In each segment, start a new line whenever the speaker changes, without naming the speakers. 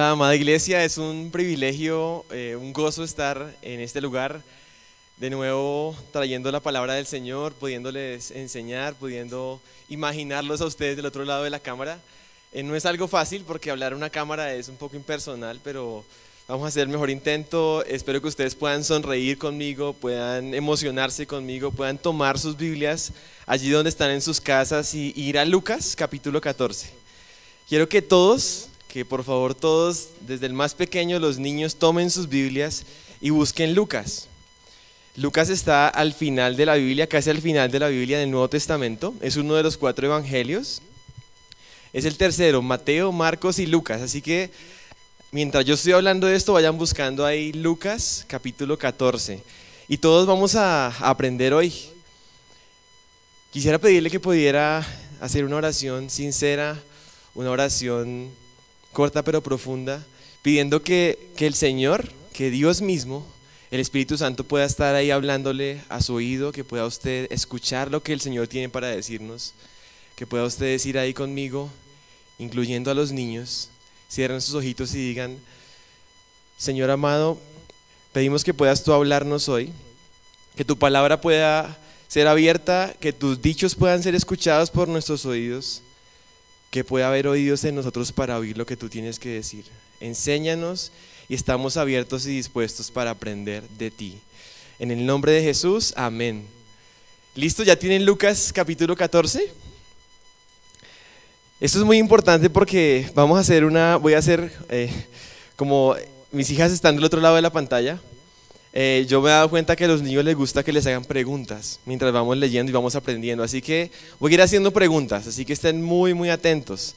Amada iglesia, es un privilegio, un gozo estar en este lugar, de nuevo trayendo la palabra del Señor, pudiéndoles enseñar, pudiendo imaginarlos a ustedes del otro lado de la cámara. No es algo fácil porque hablar a una cámara es un poco impersonal, pero vamos a hacer el mejor intento. Espero que ustedes puedan sonreír conmigo, puedan emocionarse conmigo, puedan tomar sus Biblias allí donde están en sus casas y ir a Lucas capítulo 14. Quiero que por favor todos, desde el más pequeño, los niños, tomen sus Biblias y busquen Lucas. Lucas está al final de la Biblia, casi al final de la Biblia del Nuevo Testamento. Es uno de los 4 evangelios. Es el tercero, Mateo, Marcos y Lucas. Así que mientras yo estoy hablando de esto, vayan buscando ahí Lucas capítulo 14. Y todos vamos a aprender hoy. Quisiera pedirle que pudiera hacer una oración sincera, una oración corta pero profunda, pidiendo que el Señor, que Dios mismo, el Espíritu Santo pueda estar ahí hablándole a su oído, que pueda usted escuchar lo que el Señor tiene para decirnos, que pueda usted decir ahí conmigo, incluyendo a los niños, cierren sus ojitos y digan: Señor amado, pedimos que puedas tú hablarnos hoy, que tu palabra pueda ser abierta, que tus dichos puedan ser escuchados por nuestros oídos, que pueda haber oídos en nosotros para oír lo que tú tienes que decir. Enséñanos y estamos abiertos y dispuestos para aprender de ti. En el nombre de Jesús, amén. ¿Listo? ¿Ya tienen Lucas capítulo 14? Esto es muy importante porque voy a hacer como mis hijas están del otro lado de la pantalla. Yo me he dado cuenta que a los niños les gusta que les hagan preguntas mientras vamos leyendo y vamos aprendiendo, así que voy a ir haciendo preguntas, así que estén muy muy atentos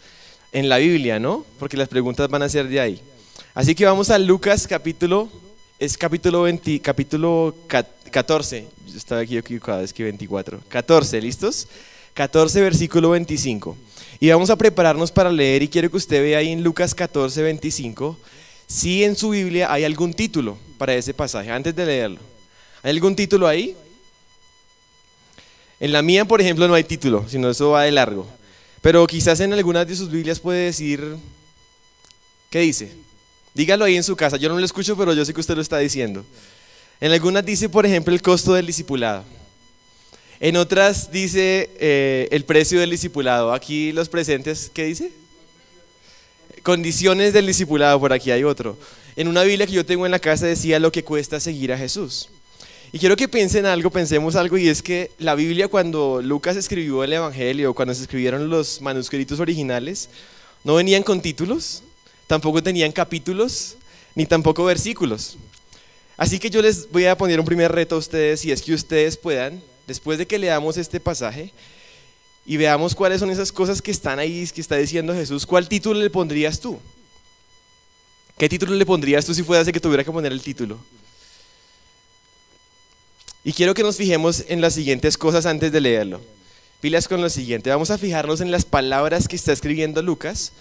en la Biblia, ¿no? Porque las preguntas van a ser de ahí. Así que vamos a Lucas capítulo 14, yo estaba aquí equivocado, es que 24, 14, ¿listos? 14 versículo 25, y vamos a prepararnos para leer, y quiero que usted vea ahí en Lucas 14, 25, si en su Biblia hay algún título para ese pasaje, antes de leerlo. ¿Hay algún título ahí? En la mía, por ejemplo, no hay título, sino eso va de largo. Pero quizás en algunas de sus Biblias puede decir, ¿qué dice? Dígalo ahí en su casa, yo no lo escucho, pero yo sé que usted lo está diciendo. En algunas dice, por ejemplo, el costo del discipulado. En otras dice el precio del discipulado. Aquí los presentes, ¿qué dice? Condiciones del discipulado, por aquí hay otro. En una Biblia que yo tengo en la casa decía lo que cuesta seguir a Jesús. Y quiero que pensemos algo, y es que la Biblia, cuando Lucas escribió el Evangelio, cuando se escribieron los manuscritos originales, no venían con títulos, tampoco tenían capítulos, ni tampoco versículos. Así que yo les voy a poner un primer reto a ustedes, y es que ustedes puedan, después de que leamos este pasaje, y veamos cuáles son esas cosas que están ahí, que está diciendo Jesús, ¿cuál título le pondrías tú? ¿Qué título le pondrías tú si fueras el que tuviera que poner el título? Y quiero que nos fijemos en las siguientes cosas antes de leerlo. Pilas con lo siguiente, vamos a fijarnos en las palabras que está escribiendo Lucas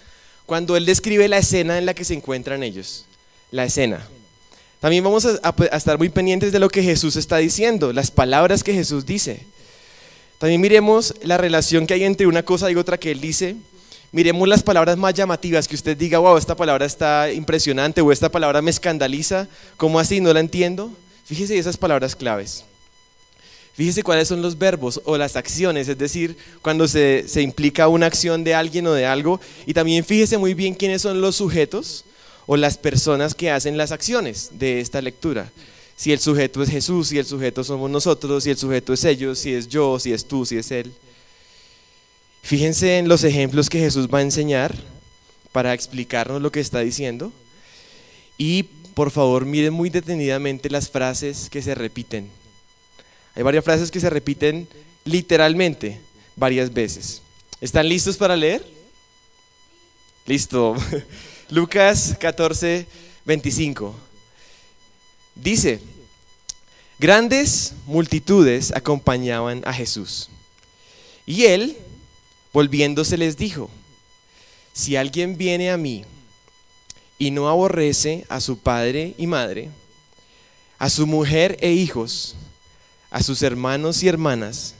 cuando él describe la escena en la que se encuentran ellos. La escena. También vamos a estar muy pendientes de lo que Jesús está diciendo, las palabras que Jesús dice. También miremos la relación que hay entre una cosa y otra que él dice. Miremos las palabras más llamativas, que usted diga, wow, esta palabra está impresionante, o esta palabra me escandaliza, ¿cómo así? No la entiendo. Fíjese esas palabras claves. Fíjese cuáles son los verbos o las acciones, es decir, cuando se implica una acción de alguien o de algo. Y también fíjese muy bien quiénes son los sujetos o las personas que hacen las acciones de esta lectura. Si el sujeto es Jesús, si el sujeto somos nosotros, si el sujeto es ellos, si es yo, si es tú, si es él. Fíjense en los ejemplos que Jesús va a enseñar para explicarnos lo que está diciendo. Y por favor miren muy detenidamente las frases que se repiten. Hay varias frases que se repiten literalmente varias veces. ¿Están listos para leer? Listo. Lucas 14, 25. Dice: grandes multitudes acompañaban a Jesús, y él, volviéndose, les dijo: si alguien viene a mí y no aborrece a su padre y madre, a su mujer e hijos, a sus hermanos y hermanas,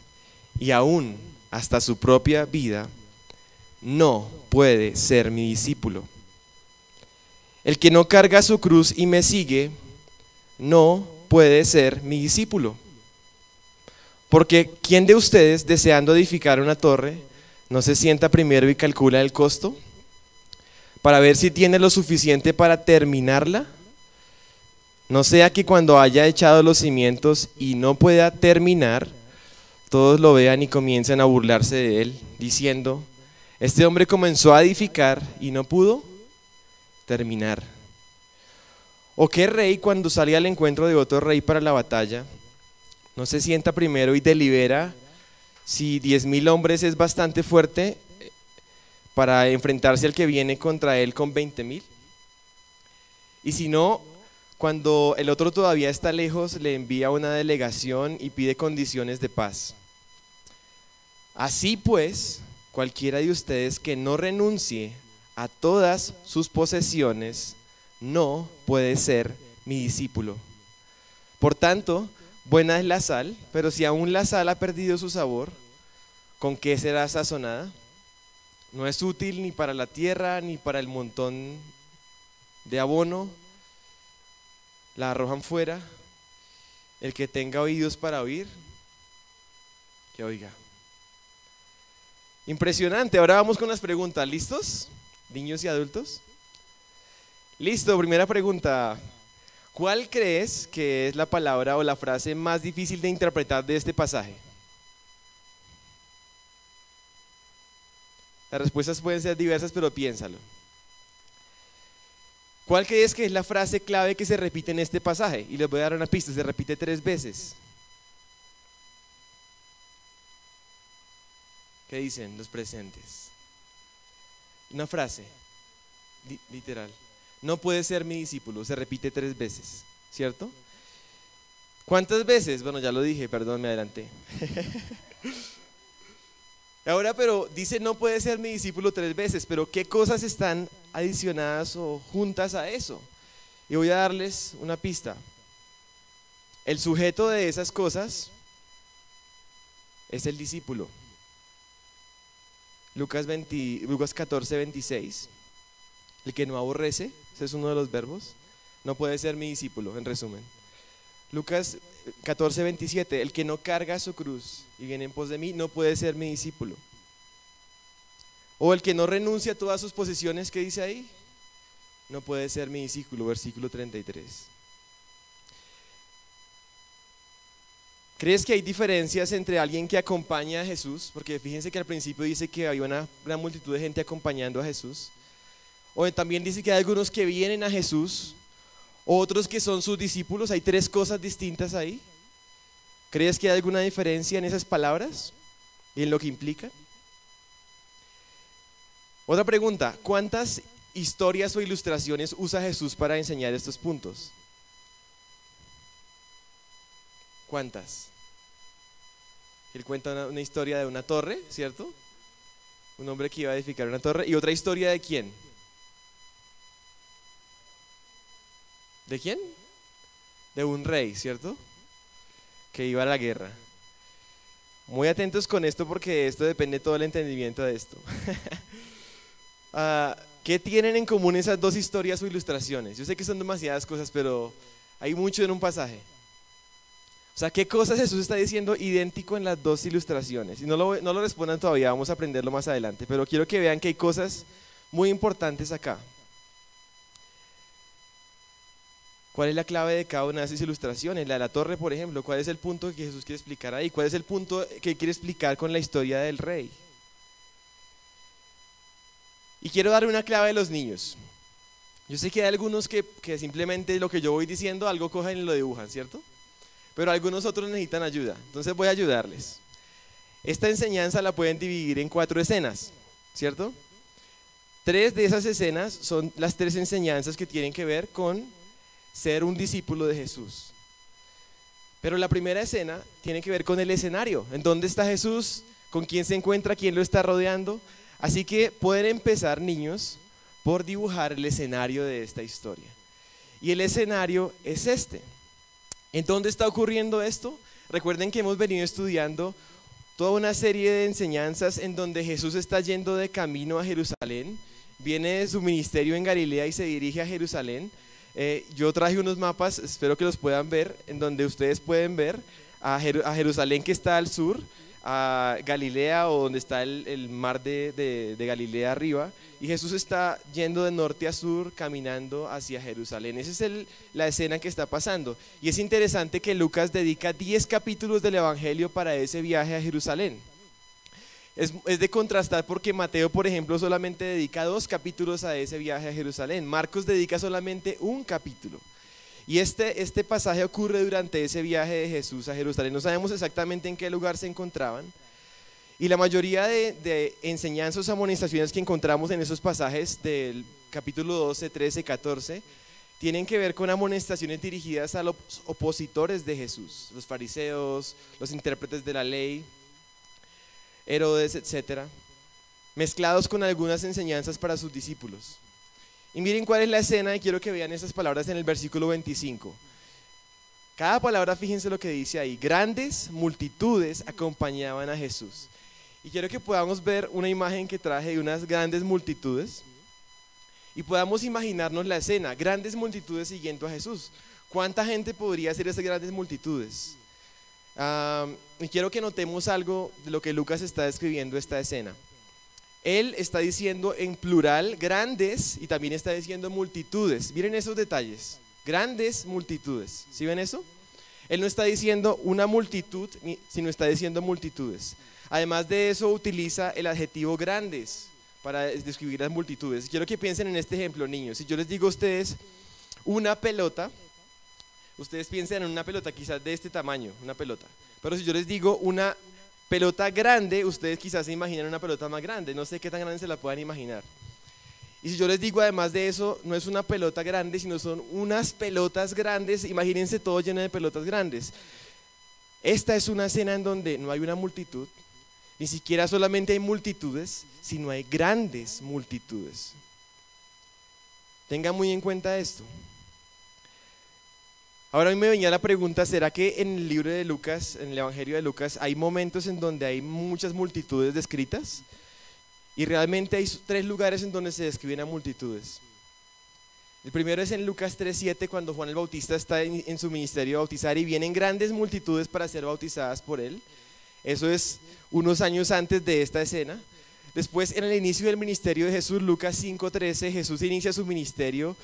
y aún hasta su propia vida, no puede ser mi discípulo. El que no carga su cruz y me sigue, no puede ser mi discípulo. Porque ¿quién de ustedes, deseando edificar una torre, no se sienta primero y calcula el costo para ver si tiene lo suficiente para terminarla? No sea que cuando haya echado los cimientos y no pueda terminar, todos lo vean y comiencen a burlarse de él, diciendo: este hombre comenzó a edificar y no pudo terminar. ¿O qué rey, cuando sale al encuentro de otro rey para la batalla, no se sienta primero y delibera si 10,000 hombres es bastante fuerte para enfrentarse al que viene contra él con 20,000? Y si no, cuando el otro todavía está lejos, le envía una delegación y pide condiciones de paz. Así pues, cualquiera de ustedes que no renuncie a todas sus posesiones no puede ser mi discípulo. Por tanto, buena es la sal, pero si aún la sal ha perdido su sabor, ¿con qué será sazonada? No es útil ni para la tierra ni para el montón de abono. La arrojan fuera. El que tenga oídos para oír, que oiga. Impresionante. Ahora vamos con las preguntas. ¿Listos? Niños y adultos. Listo, primera pregunta. ¿Cuál crees que es la palabra o la frase más difícil de interpretar de este pasaje? Las respuestas pueden ser diversas, pero piénsalo. ¿Cuál crees que es la frase clave que se repite en este pasaje? Y les voy a dar una pista, se repite 3 veces. ¿Qué dicen los presentes? Una frase, literal. No puede ser mi discípulo, se repite 3 veces, ¿cierto? ¿Cuántas veces? Bueno, ya lo dije, perdón, me adelanté. Ahora, pero dice no puede ser mi discípulo 3 veces, pero ¿qué cosas están adicionadas o juntas a eso? Y voy a darles una pista. El sujeto de esas cosas es el discípulo. Lucas 14, 26. El que no aborrece, ese es uno de los verbos, no puede ser mi discípulo, en resumen. Lucas 14, 27. El que no carga su cruz y viene en pos de mí, no puede ser mi discípulo. O el que no renuncia a todas sus posesiones, ¿qué dice ahí? No puede ser mi discípulo, versículo 33. ¿Crees que hay diferencias entre alguien que acompaña a Jesús? Porque fíjense que al principio dice que había una gran multitud de gente acompañando a Jesús. O también dice que hay algunos que vienen a Jesús, otros que son sus discípulos. Hay 3 cosas distintas ahí. ¿Crees que hay alguna diferencia en esas palabras y en lo que implica? Otra pregunta, ¿cuántas historias o ilustraciones usa Jesús para enseñar estos puntos? ¿Cuántas? Él cuenta una historia de una torre, ¿cierto? Un hombre que iba a edificar una torre. ¿Y otra historia de quién? ¿De quién? De un rey, ¿cierto? Que iba a la guerra. Muy atentos con esto porque esto depende todo el entendimiento de esto. ¿Qué tienen en común esas 2 historias o ilustraciones? Yo sé que son demasiadas cosas, pero hay mucho en un pasaje. O sea, ¿qué cosas Jesús está diciendo idéntico en las 2 ilustraciones? Y no lo respondan todavía, vamos a aprenderlo más adelante, pero quiero que vean que hay cosas muy importantes acá. ¿Cuál es la clave de cada una de esas ilustraciones? La de la torre, por ejemplo, ¿cuál es el punto que Jesús quiere explicar ahí? ¿Cuál es el punto que quiere explicar con la historia del rey? Y quiero dar una clave a los niños. Yo sé que hay algunos que simplemente lo que yo voy diciendo, algo cogen y lo dibujan, ¿cierto? Pero algunos otros necesitan ayuda, entonces voy a ayudarles. Esta enseñanza la pueden dividir en 4 escenas, ¿cierto? 3 de esas escenas son las 3 enseñanzas que tienen que ver con ser un discípulo de Jesús. Pero la primera escena tiene que ver con el escenario, en dónde está Jesús, con quién se encuentra, quién lo está rodeando. Así que pueden empezar, niños, por dibujar el escenario de esta historia. Y el escenario es este. ¿En dónde está ocurriendo esto? Recuerden que hemos venido estudiando toda una serie de enseñanzas en donde Jesús está yendo de camino a Jerusalén viene de su ministerio en Galilea y se dirige a Jerusalén. Yo traje unos mapas, espero que los puedan ver, en donde ustedes pueden ver a Jerusalén, que está al sur, a Galilea, o donde está el mar de Galilea arriba, y Jesús está yendo de norte a sur caminando hacia Jerusalén. Esa es la escena que está pasando, y es interesante que Lucas dedica 10 capítulos del Evangelio para ese viaje a Jerusalén. Es de contrastar, porque Mateo, por ejemplo, solamente dedica 2 capítulos a ese viaje a Jerusalén. Marcos dedica solamente 1 capítulo. Y este pasaje ocurre durante ese viaje de Jesús a Jerusalén. No sabemos exactamente en qué lugar se encontraban. Y la mayoría de enseñanzas o amonestaciones que encontramos en esos pasajes del capítulo 12, 13, 14, tienen que ver con amonestaciones dirigidas a los opositores de Jesús, los fariseos, los intérpretes de la ley, Herodes, etcétera, mezclados con algunas enseñanzas para sus discípulos. Y miren cuál es la escena, y quiero que vean esas palabras en el versículo 25. Cada palabra, fíjense lo que dice ahí: grandes multitudes acompañaban a Jesús. Y quiero que podamos ver una imagen que traje de unas grandes multitudes y podamos imaginarnos la escena: grandes multitudes siguiendo a Jesús. ¿Cuánta gente podría ser esas grandes multitudes? Y quiero que notemos algo de lo que Lucas está describiendo esta escena. Él está diciendo en plural grandes, y también está diciendo multitudes. Miren esos detalles: grandes multitudes. ¿Sí ven eso? Él no está diciendo una multitud, sino está diciendo multitudes. Además de eso, utiliza el adjetivo grandes para describir las multitudes. Quiero que piensen en este ejemplo, niños. Si yo les digo a ustedes una pelota, ustedes piensan en una pelota quizás de este tamaño, una pelota. Pero si yo les digo una pelota grande, ustedes quizás se imaginan una pelota más grande. No sé qué tan grande se la puedan imaginar. Y si yo les digo, además de eso, no es una pelota grande, sino son unas pelotas grandes, imagínense todo lleno de pelotas grandes. Esta es una escena en donde no hay una multitud, ni siquiera solamente hay multitudes, sino hay grandes multitudes. Tengan muy en cuenta esto. Ahora a mí me venía la pregunta: ¿será que en el libro de Lucas, en el Evangelio de Lucas, hay momentos en donde hay muchas multitudes descritas? Y realmente hay 3 lugares en donde se describen a multitudes. El primero es en Lucas 3:7, cuando Juan el Bautista está en su ministerio de bautizar y vienen grandes multitudes para ser bautizadas por él. Eso es unos años antes de esta escena. Después, en el inicio del ministerio de Jesús, Lucas 5:13, Jesús inicia su ministerio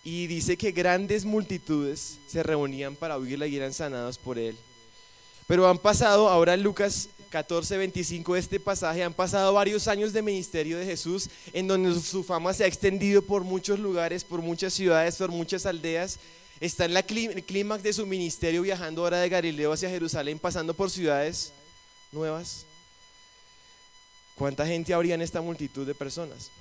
y dice que grandes multitudes se reunían para oírla y eran sanados por él. Pero han pasado, ahora en Lucas 14:25, este pasaje, han pasado varios años de ministerio de Jesús, en donde su fama se ha extendido por muchos lugares, por muchas ciudades, por muchas aldeas. Está en el clímax de su ministerio, viajando ahora de Galileo hacia Jerusalén, pasando por ciudades nuevas. ¿Cuánta gente habría en esta multitud de personas?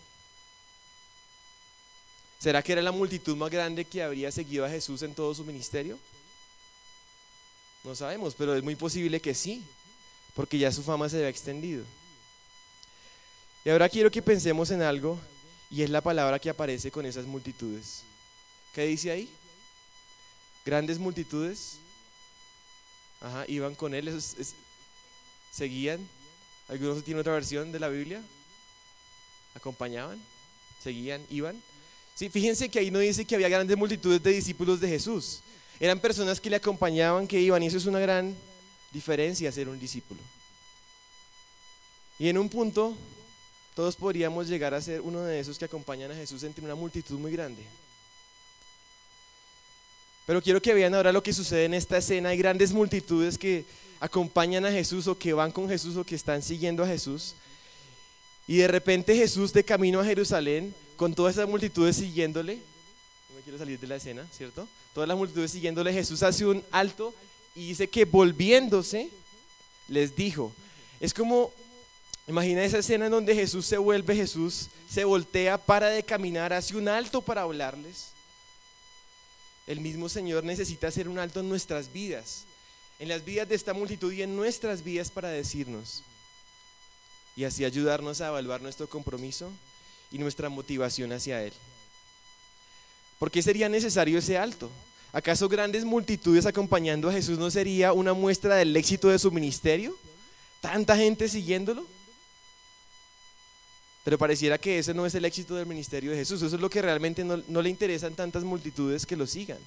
¿Será que era la multitud más grande que habría seguido a Jesús en todo su ministerio? No sabemos, pero es muy posible que sí, porque ya su fama se había extendido. Y ahora quiero que pensemos en algo, y es la palabra que aparece con esas multitudes. ¿Qué dice ahí? Grandes multitudes. Ajá, iban con él, seguían. ¿Algunos tienen otra versión de la Biblia? ¿Acompañaban? ¿Seguían? ¿Iban? Sí, fíjense que ahí no dice que había grandes multitudes de discípulos de Jesús. Eran personas que le acompañaban, que iban, y eso es una gran diferencia, ser un discípulo. Y en un punto, todos podríamos llegar a ser uno de esos que acompañan a Jesús entre una multitud muy grande. Pero quiero que vean ahora lo que sucede en esta escena. Hay grandes multitudes que acompañan a Jesús, o que van con Jesús, o que están siguiendo a Jesús. Y de repente Jesús, de camino a Jerusalén, con todas esas multitudes siguiéndole, no me quiero salir de la escena, ¿cierto? Todas las multitudes siguiéndole, Jesús hace un alto y dice que volviéndose, les dijo. Es como, imagina esa escena en donde Jesús se voltea, para de caminar, hace un alto para hablarles. El mismo Señor necesita hacer un alto en nuestras vidas, en las vidas de esta multitud y en nuestras vidas, para decirnos, y así ayudarnos a evaluar nuestro compromiso y nuestra motivación hacia Él. ¿Por qué sería necesario ese alto? ¿Acaso grandes multitudes acompañando a Jesús no sería una muestra del éxito de su ministerio? ¿Tanta gente siguiéndolo? Pero pareciera que ese no es el éxito del ministerio de Jesús. Eso es lo que realmente no le interesan tantas multitudes que lo sigan.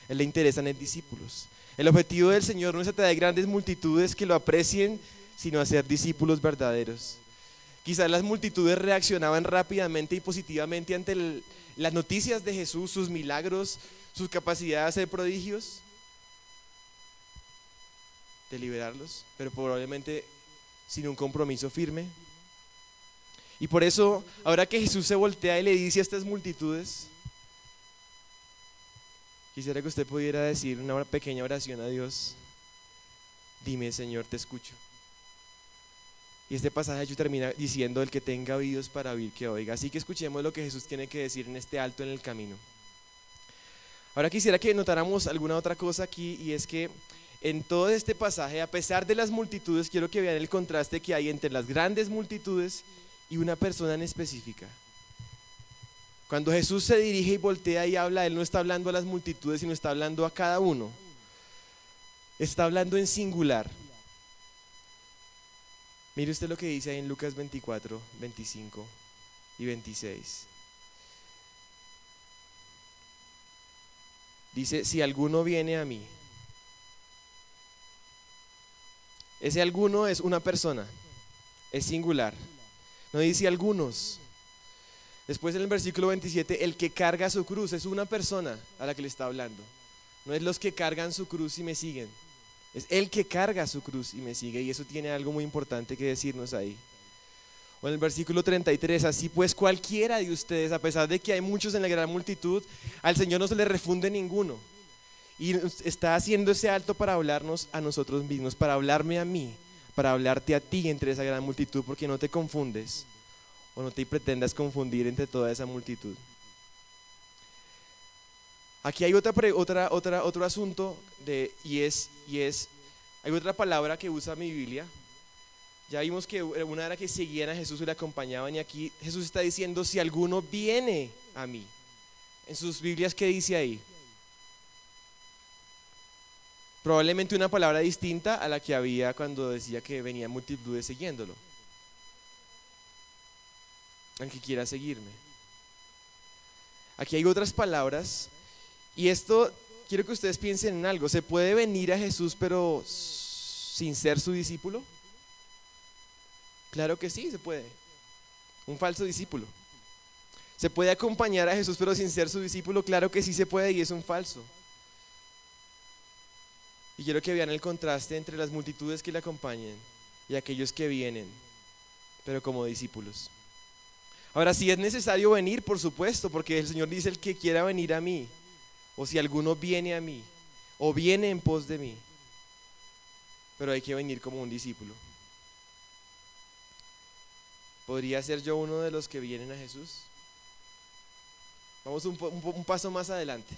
A él le interesan es discípulos. El objetivo del Señor no es atraer grandes multitudes que lo aprecien, sino hacer discípulos verdaderos. Quizás las multitudes reaccionaban rápidamente y positivamente ante las noticias de Jesús, sus milagros, su capacidad de hacer prodigios, de liberarlos, pero probablemente sin un compromiso firme. Y por eso, ahora que Jesús se voltea y le dice a estas multitudes, quisiera que usted pudiera decir una pequeña oración a Dios. Dime, Señor, te escucho. Y este pasaje termina diciendo: el que tenga oídos para oír, que oiga. Así que escuchemos lo que Jesús tiene que decir en este alto en el camino. Ahora quisiera que notáramos alguna otra cosa aquí, y es que en todo este pasaje, a pesar de las multitudes, quiero que vean el contraste que hay entre las grandes multitudes y una persona en específica. Cuando Jesús se dirige y voltea y habla, Él no está hablando a las multitudes, sino está hablando a cada uno. Está hablando en singular. Mire usted lo que dice ahí en Lucas 24, 25 y 26. Dice: si alguno viene a mí. Ese alguno es una persona, es singular. No dice algunos. Después en el versículo 27, el que carga su cruz, es una persona a la que le está hablando. No es los que cargan su cruz y me siguen. Es el que carga su cruz y me sigue, y eso tiene algo muy importante que decirnos ahí. O en el versículo 33, así pues cualquiera de ustedes, a pesar de que hay muchos en la gran multitud, al Señor no se le refunde ninguno. Y está haciendo ese alto para hablarnos a nosotros mismos, para hablarme a mí, para hablarte a ti entre esa gran multitud, porque no te confundes o no te pretendas confundir entre toda esa multitud. Aquí hay otro asunto hay otra palabra que usa mi Biblia. Ya vimos que una era que seguían a Jesús y le acompañaban, y aquí Jesús está diciendo: si alguno viene a mí. En sus Biblias, ¿qué dice ahí? Probablemente una palabra distinta a la que había cuando decía que venían multitudes siguiéndolo. Aunque quiera seguirme. Aquí hay otras palabras, y esto quiero que ustedes piensen en algo. ¿Se puede venir a Jesús pero sin ser su discípulo? Claro que sí, se puede. Un falso discípulo. ¿Se puede acompañar a Jesús pero sin ser su discípulo? Claro que sí se puede, y es un falso. Y quiero que vean el contraste entre las multitudes que le acompañan y aquellos que vienen, pero como discípulos. Ahora, si es necesario venir, por supuesto, porque el Señor dice: el que quiera venir a mí, o si alguno viene a mí, o viene en pos de mí, pero hay que venir como un discípulo. ¿Podría ser yo uno de los que vienen a Jesús? Vamos un paso más adelante.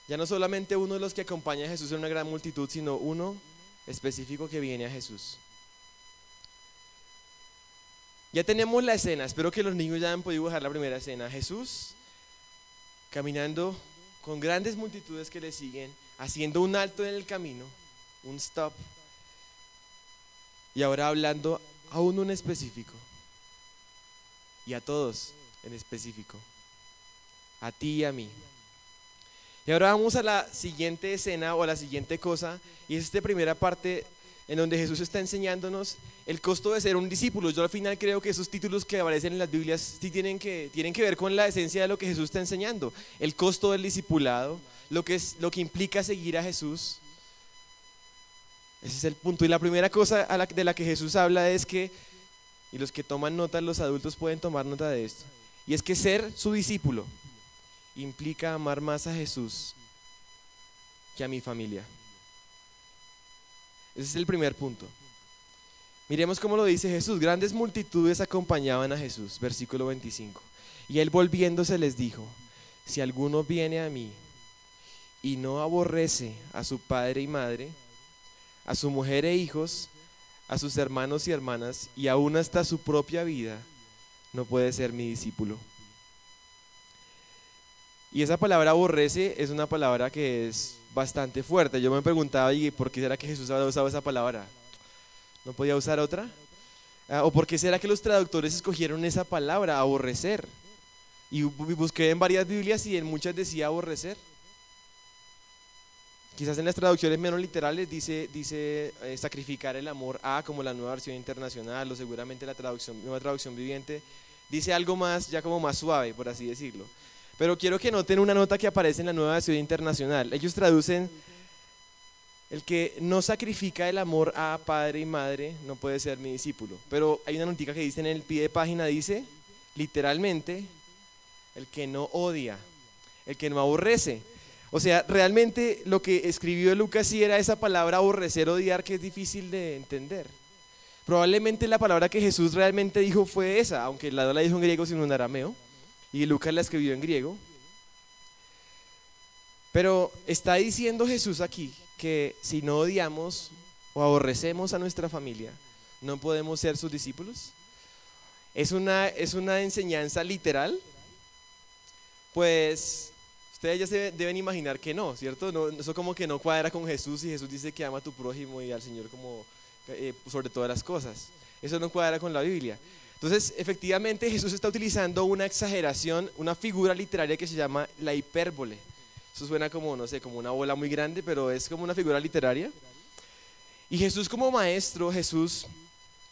Ya no solamente uno de los que acompaña a Jesús en una gran multitud, sino uno específico que viene a Jesús. Ya tenemos la escena, espero que los niños ya han podido dibujar la primera escena. Jesús caminando con grandes multitudes que le siguen, haciendo un alto en el camino, un stop, y ahora hablando a uno en específico, y a todos en específico, a ti y a mí. Y ahora vamos a la siguiente escena, o a la siguiente cosa, y es esta primera parte en donde Jesús está enseñándonos el costo de ser un discípulo. Yo al final creo que esos títulos que aparecen en las Biblias sí tienen que ver con la esencia de lo que Jesús está enseñando. El costo del discipulado, lo que implica seguir a Jesús. Ese es el punto. Y la primera cosa de la que Jesús habla es que, y los que toman nota, los adultos pueden tomar nota de esto, y es que ser su discípulo implica amar más a Jesús que a mi familia. Ese es el primer punto. Miremos cómo lo dice Jesús. Grandes multitudes acompañaban a Jesús, versículo 25. Y él, volviéndose, les dijo: si alguno viene a mí y no aborrece a su padre y madre, a su mujer e hijos, a sus hermanos y hermanas, y aún hasta su propia vida, no puede ser mi discípulo. Y esa palabra aborrece es una palabra que es bastante fuerte. Yo me preguntaba: ¿y por qué será que Jesús había usado esa palabra? ¿No podía usar otra? ¿O por qué será que los traductores escogieron esa palabra, aborrecer? Y busqué en varias Biblias y en muchas decía aborrecer. Quizás en las traducciones menos literales dice sacrificar el amor a, como la Nueva Versión Internacional, o seguramente la Nueva Traducción Viviente, dice algo más, ya como más suave, por así decirlo. Pero quiero que noten una nota que aparece en la Nueva Versión Internacional. Ellos traducen: el que no sacrifica el amor a padre y madre no puede ser mi discípulo. Pero hay una notica que dice en el pie de página, dice literalmente: el que no odia, el que no aborrece. O sea, realmente lo que escribió Lucas sí era esa palabra aborrecer, odiar, que es difícil de entender. Probablemente la palabra que Jesús realmente dijo fue esa, aunque no la dijo en griego sino en arameo, y Lucas la escribió en griego. Pero está diciendo Jesús aquí que si no odiamos o aborrecemos a nuestra familia, no podemos ser sus discípulos. Es una enseñanza literal. Pues ustedes ya se deben imaginar que no, ¿cierto? No, eso como que no cuadra con Jesús, y Jesús dice que ama a tu prójimo y al Señor como sobre todas las cosas. Eso no cuadra con la Biblia. Entonces, efectivamente, Jesús está utilizando una exageración, una figura literaria que se llama la hipérbole. Eso suena como, no sé, como una bola muy grande, pero es como una figura literaria. Y Jesús, como maestro, Jesús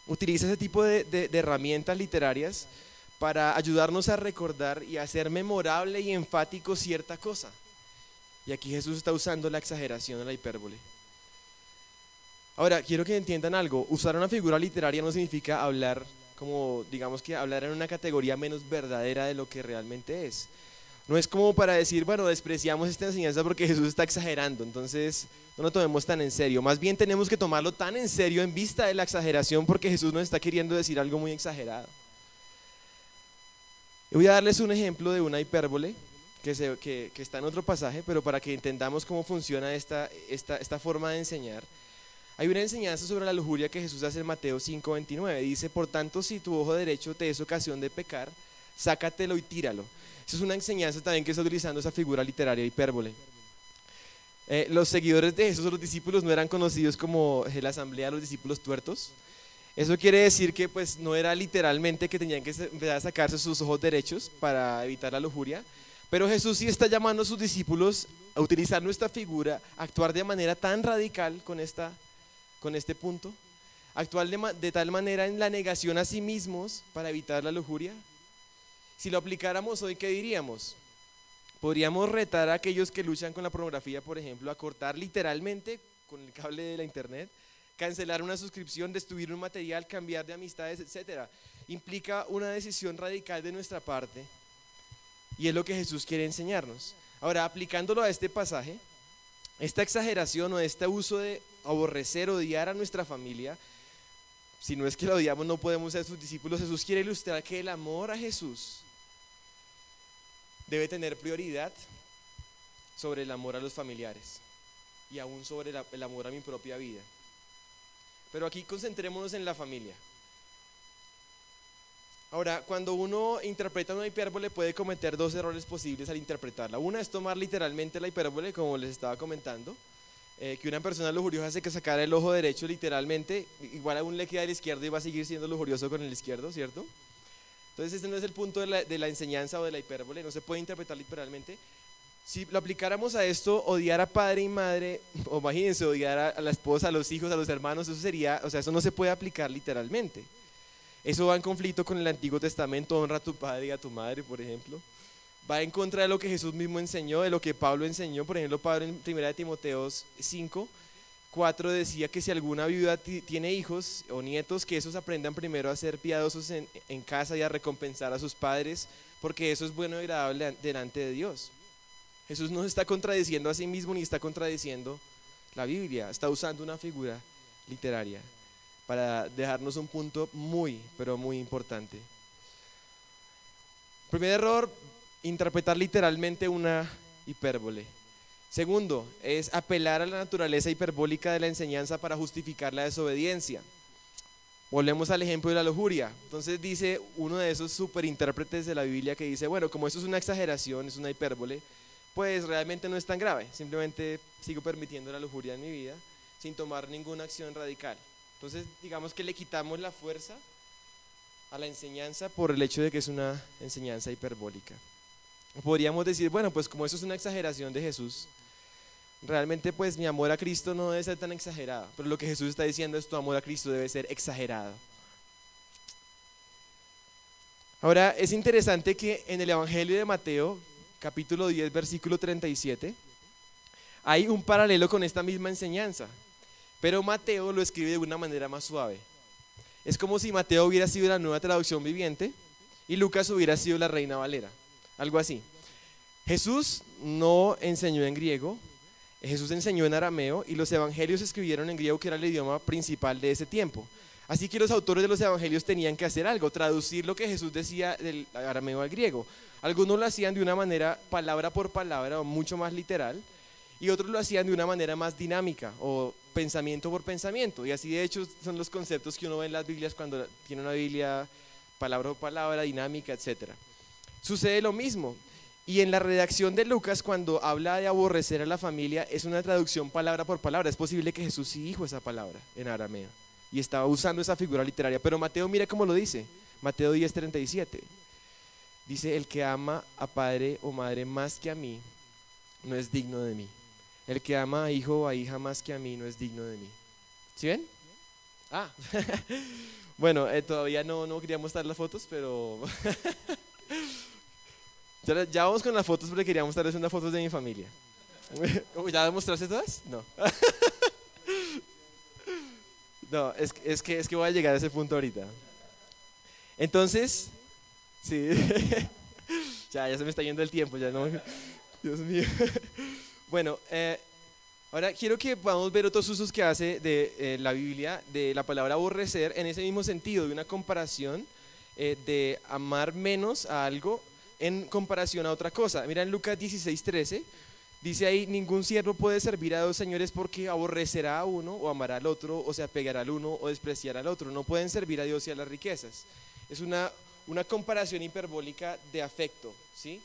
utiliza ese tipo de herramientas literarias para ayudarnos a recordar y hacer memorable y enfático cierta cosa. Y aquí Jesús está usando la exageración de la hipérbole. Ahora, quiero que entiendan algo. Usar una figura literaria no significa hablar como, digamos que hablar en una categoría menos verdadera de lo que realmente es. No es como para decir, bueno, despreciamos esta enseñanza porque Jesús está exagerando, entonces no lo tomemos tan en serio. Más bien tenemos que tomarlo tan en serio en vista de la exageración, porque Jesús nos está queriendo decir algo muy exagerado. Voy a darles un ejemplo de una hipérbole que está en otro pasaje, pero para que entendamos cómo funciona esta forma de enseñar. Hay una enseñanza sobre la lujuria que Jesús hace en Mateo 5:29. Dice: por tanto, si tu ojo derecho te es ocasión de pecar, sácatelo y tíralo. Esa es una enseñanza también que está utilizando esa figura literaria, hipérbole. Los seguidores de Jesús, los discípulos, no eran conocidos como la asamblea de los discípulos tuertos. Eso quiere decir que pues no era literalmente que tenían que empezar a sacarse sus ojos derechos para evitar la lujuria, pero Jesús sí está llamando a sus discípulos a utilizar nuestra figura, a actuar de manera tan radical con este punto, actuar de tal manera en la negación a sí mismos para evitar la lujuria. Si lo aplicáramos hoy, ¿qué diríamos? Podríamos retar a aquellos que luchan con la pornografía, por ejemplo, a cortar literalmente con el cable de la internet, cancelar una suscripción, destruir un material, cambiar de amistades, etc. Implica una decisión radical de nuestra parte, y es lo que Jesús quiere enseñarnos. Ahora, aplicándolo a este pasaje, esta exageración o este uso de aborrecer, odiar a nuestra familia, si no es que la odiamos no podemos ser sus discípulos. Jesús quiere ilustrar que el amor a Jesús debe tener prioridad sobre el amor a los familiares y aún sobre el amor a mi propia vida. Pero aquí concentrémonos en la familia. Ahora, cuando uno interpreta una hipérbole puede cometer dos errores posibles al interpretarla. Una es tomar literalmente la hipérbole, como les estaba comentando, que una persona lujuriosa hace que sacar el ojo derecho literalmente, igual aún le queda el izquierdo y va a seguir siendo lujurioso con el izquierdo, ¿cierto? Entonces este no es el punto de la enseñanza o de la hipérbole, no se puede interpretar literalmente. Si lo aplicáramos a esto, odiar a padre y madre, o imagínense, odiar a la esposa, a los hijos, a los hermanos, eso sería, o sea, eso no se puede aplicar literalmente. Eso va en conflicto con el Antiguo Testamento: honra a tu padre y a tu madre, por ejemplo. Va en contra de lo que Jesús mismo enseñó, de lo que Pablo enseñó. Por ejemplo, Pablo en 1 Timoteo 5:4 decía que si alguna viuda tiene hijos o nietos, que esos aprendan primero a ser piadosos en casa y a recompensar a sus padres, porque eso es bueno y agradable delante de Dios. Jesús no se está contradiciendo a sí mismo ni está contradiciendo la Biblia, está usando una figura literaria para dejarnos un punto muy, pero muy importante. Primer error: interpretar literalmente una hipérbole. Segundo, es apelar a la naturaleza hiperbólica de la enseñanza para justificar la desobediencia. Volvemos al ejemplo de la lujuria. Entonces dice uno de esos superintérpretes de la Biblia que dice, bueno, como esto es una exageración, es una hipérbole, pues realmente no es tan grave, simplemente sigo permitiendo la lujuria en mi vida sin tomar ninguna acción radical. Entonces digamos que le quitamos la fuerza a la enseñanza por el hecho de que es una enseñanza hiperbólica. Podríamos decir, bueno, pues como eso es una exageración de Jesús, realmente pues mi amor a Cristo no debe ser tan exagerado, pero lo que Jesús está diciendo es tu amor a Cristo debe ser exagerado. Ahora, es interesante que en el Evangelio de Mateo, capítulo 10, versículo 37, hay un paralelo con esta misma enseñanza, pero Mateo lo escribe de una manera más suave. Es como si Mateo hubiera sido la Nueva Traducción Viviente y Lucas hubiera sido la Reina Valera, algo así. Jesús no enseñó en griego, Jesús enseñó en arameo y los evangelios se escribieron en griego, que era el idioma principal de ese tiempo. Así que los autores de los evangelios tenían que hacer algo, traducir lo que Jesús decía del arameo al griego. Algunos lo hacían de una manera palabra por palabra o mucho más literal, y otros lo hacían de una manera más dinámica o pensamiento por pensamiento. Y así de hecho son los conceptos que uno ve en las Biblias cuando tiene una Biblia palabra por palabra, dinámica, etc. Sucede lo mismo. Y en la redacción de Lucas, cuando habla de aborrecer a la familia, es una traducción palabra por palabra. Es posible que Jesús sí dijo esa palabra en arameo y estaba usando esa figura literaria. Pero Mateo, mira cómo lo dice. Mateo 10:37. Dice, el que ama a padre o madre más que a mí, no es digno de mí. El que ama a hijo o a hija más que a mí, no es digno de mí. ¿Sí ven? Ah, bueno, todavía no quería mostrar las fotos, pero ya vamos con las fotos porque quería mostrarles unas fotos de mi familia. ¿Ya mostraste todas? No. No, es que voy a llegar a ese punto ahorita. Entonces, sí, ya se me está yendo el tiempo, ya no, Dios mío. Bueno, ahora quiero que podamos ver otros usos que hace de la Biblia, de la palabra aborrecer, en ese mismo sentido, de una comparación de amar menos a algo en comparación a otra cosa. Mira en Lucas 16:13, dice ahí, ningún siervo puede servir a dos señores porque aborrecerá a uno o amará al otro, o se apegará al uno o despreciará al otro. No pueden servir a Dios y a las riquezas. Es una comparación hiperbólica de afecto, ¿sí?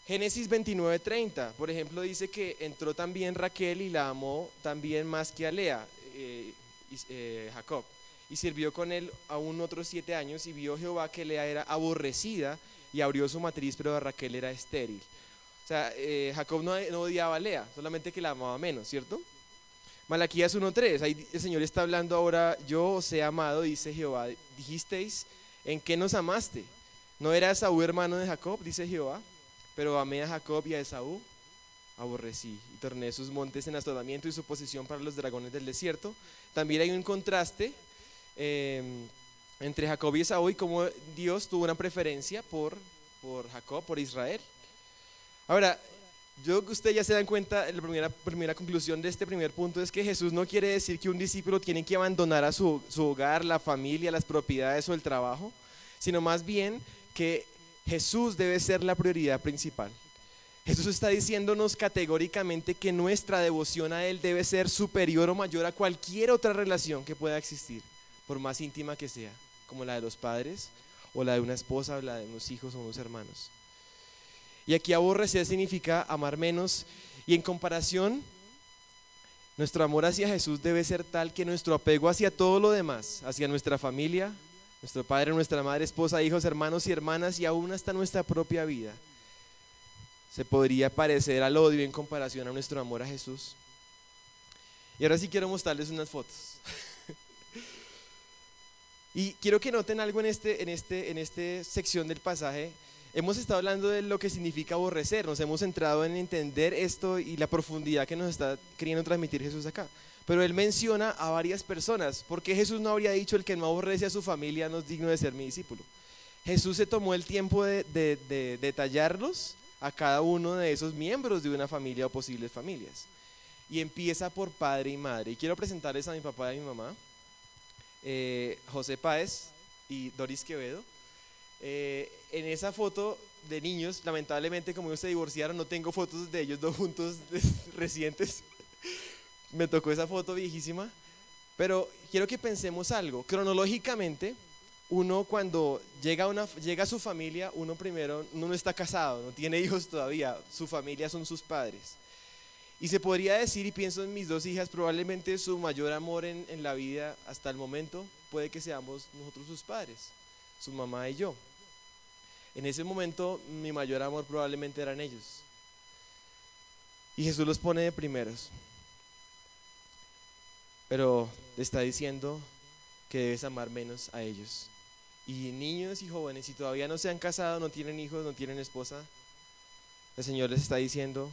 Génesis 29:30, por ejemplo, dice que entró también Raquel y la amó también más que a Lea, Jacob, y sirvió con él aún otros 7 años, y vio Jehová que Lea era aborrecida y abrió su matriz, pero a Raquel era estéril. O sea, Jacob no odiaba a Lea, solamente que la amaba menos, ¿cierto? Malaquías 1:3, ahí el Señor está hablando ahora, yo os he amado, dice Jehová, dijisteis, ¿en qué nos amaste? ¿No era Esaú hermano de Jacob? Dice Jehová. Pero amé a Jacob y a Esaú aborrecí, y torné sus montes en asolamiento y su posesión para los dragones del desierto. También hay un contraste entre Jacob y Esaú, y cómo Dios tuvo una preferencia por Jacob, por Israel. Ahora, yo que ustedes ya se dan cuenta, la primera conclusión de este primer punto es que Jesús no quiere decir que un discípulo tiene que abandonar a su hogar, la familia, las propiedades o el trabajo, sino más bien que Jesús debe ser la prioridad principal. Jesús está diciéndonos categóricamente que nuestra devoción a Él debe ser superior o mayor a cualquier otra relación que pueda existir, por más íntima que sea, como la de los padres, o la de una esposa, o la de unos hijos o unos hermanos. Y aquí aborrecer significa amar menos, y en comparación, nuestro amor hacia Jesús debe ser tal que nuestro apego hacia todo lo demás, hacia nuestra familia, nuestro padre, nuestra madre, esposa, hijos, hermanos y hermanas, y aún hasta nuestra propia vida, se podría parecer al odio en comparación a nuestro amor a Jesús. Y ahora sí quiero mostrarles unas fotos. Y quiero que noten algo en esta sección del pasaje. Hemos estado hablando de lo que significa aborrecer, nos hemos centrado en entender esto y la profundidad que nos está queriendo transmitir Jesús acá. Pero él menciona a varias personas. ¿Por qué Jesús no habría dicho el que no aborrece a su familia no es digno de ser mi discípulo? Jesús se tomó el tiempo de detallarlos a cada uno de esos miembros de una familia o posibles familias. Y empieza por padre y madre. Y quiero presentarles a mi papá y a mi mamá, José Páez y Doris Quevedo. En esa foto de niños, lamentablemente como ellos se divorciaron, no tengo fotos de ellos dos juntos recientes. Me tocó esa foto viejísima, pero quiero que pensemos algo. Cronológicamente, uno cuando llega a su familia, uno no está casado, no tiene hijos todavía, su familia son sus padres. Y se podría decir, y pienso en mis dos hijas, probablemente su mayor amor en la vida hasta el momento puede que seamos nosotros sus padres. su mamá y yo. En ese momento mi mayor amor probablemente eran ellos. Y Jesús los pone de primeros. Pero te está diciendo que debes amar menos a ellos. Y niños y jóvenes, si todavía no se han casado, no tienen hijos, no tienen esposa, el Señor les está diciendo,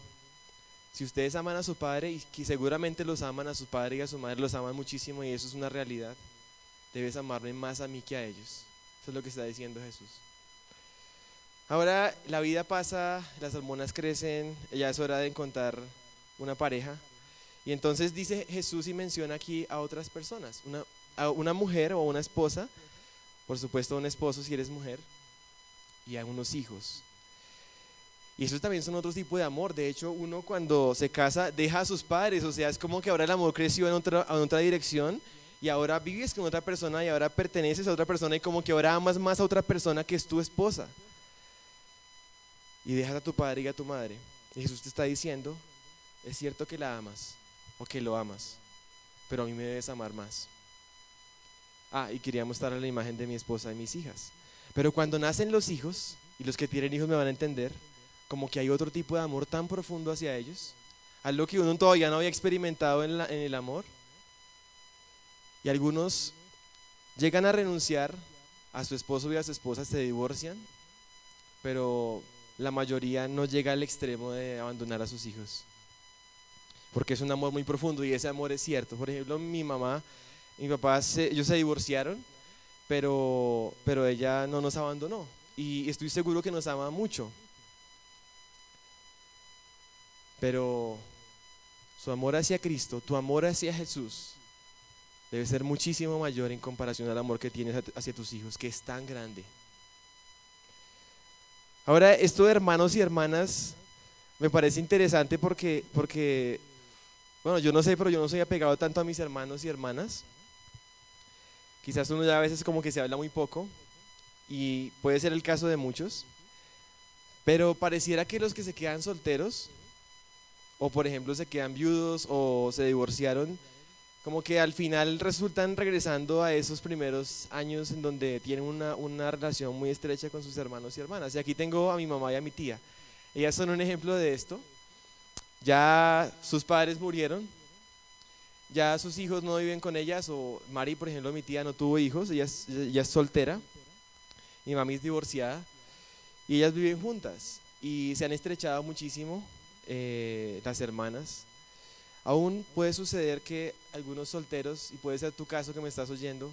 si ustedes aman a su padre, y que seguramente los aman a su padre y a su madre, los aman muchísimo y eso es una realidad, debes amarme más a mí que a ellos. Eso es lo que está diciendo Jesús. Ahora la vida pasa, las hormonas crecen, ya es hora de encontrar una pareja. Y entonces dice Jesús y menciona aquí a otras personas, a una mujer o una esposa, por supuesto un esposo si eres mujer, y a unos hijos. Y esos también son otro tipo de amor. De hecho, uno cuando se casa deja a sus padres, o sea, es como que ahora el amor creció en otra dirección y ahora vives con otra persona y ahora perteneces a otra persona y como que ahora amas más a otra persona que es tu esposa. Y dejas a tu padre y a tu madre. Y Jesús te está diciendo, es cierto que la amas o que lo amas, pero a mí me debes amar más. Y quería mostrarle la imagen de mi esposa y mis hijas. Pero cuando nacen los hijos, y los que tienen hijos me van a entender, como que hay otro tipo de amor tan profundo hacia ellos, algo que uno todavía no había experimentado en el amor. Y algunos llegan a renunciar a su esposo y a su esposa, se divorcian, pero la mayoría no llega al extremo de abandonar a sus hijos, porque es un amor muy profundo y ese amor es cierto. Por ejemplo, mi mamá, mi papá, ellos se divorciaron, pero ella no nos abandonó y estoy seguro que nos ama mucho, pero su amor hacia Cristo, tu amor hacia Jesús, debe ser muchísimo mayor en comparación al amor que tienes hacia tus hijos, que es tan grande. Ahora, esto de hermanos y hermanas me parece interesante porque, bueno, yo no sé, pero yo no soy apegado tanto a mis hermanos y hermanas. Quizás uno ya a veces como que se habla muy poco y puede ser el caso de muchos, pero pareciera que los que se quedan solteros o por ejemplo se quedan viudos o se divorciaron, como que al final resultan regresando a esos primeros años en donde tienen una relación muy estrecha con sus hermanos y hermanas. Y aquí tengo a mi mamá y a mi tía. Ellas son un ejemplo de esto. Ya sus padres murieron, ya sus hijos no viven con ellas, o Mari, por ejemplo, mi tía no tuvo hijos, ella es soltera, mi mami es divorciada, y ellas viven juntas, y se han estrechado muchísimo las hermanas. Aún puede suceder que algunos solteros, y puede ser tu caso que me estás oyendo,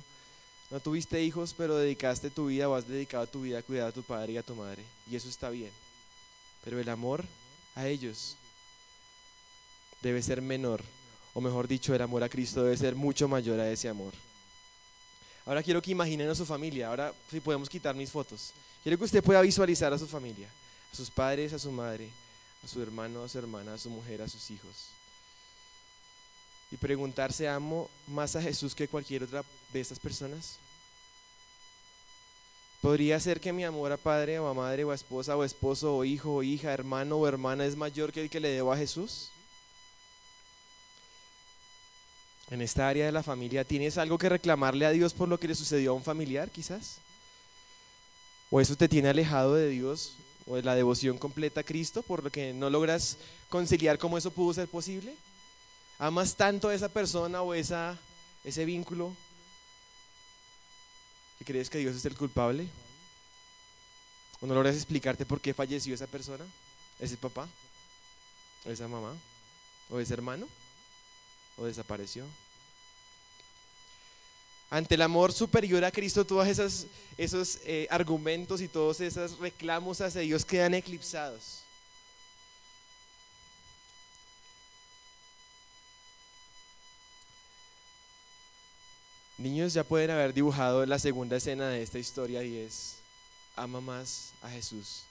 no tuviste hijos, pero dedicaste tu vida o has dedicado tu vida a cuidar a tu padre y a tu madre, y eso está bien, pero el amor a ellos debe ser menor, o mejor dicho, el amor a Cristo debe ser mucho mayor a ese amor. Ahora quiero que imaginen a su familia. Ahora si podemos quitar mis fotos, quiero que usted pueda visualizar a su familia, a sus padres, a su madre, a su hermano, a su hermana, a su mujer, a sus hijos, y preguntarse, ¿amo más a Jesús que cualquier otra de estas personas? ¿Podría ser que mi amor a padre o a madre o a esposa o esposo o hijo o hija, hermano o hermana es mayor que el que le debo a Jesús? En esta área de la familia, ¿tienes algo que reclamarle a Dios por lo que le sucedió a un familiar quizás? ¿O eso te tiene alejado de Dios o de la devoción completa a Cristo por lo que no logras conciliar cómo eso pudo ser posible? ¿Amas tanto a esa persona o ese vínculo que crees que Dios es el culpable? ¿O no logras explicarte por qué falleció esa persona, ese papá, o esa mamá, o ese hermano, o desapareció? Ante el amor superior a Cristo, todos esos argumentos y todos esos reclamos hacia Dios quedan eclipsados. Niños ya pueden haber dibujado la segunda escena de esta historia y es: ama más a Jesús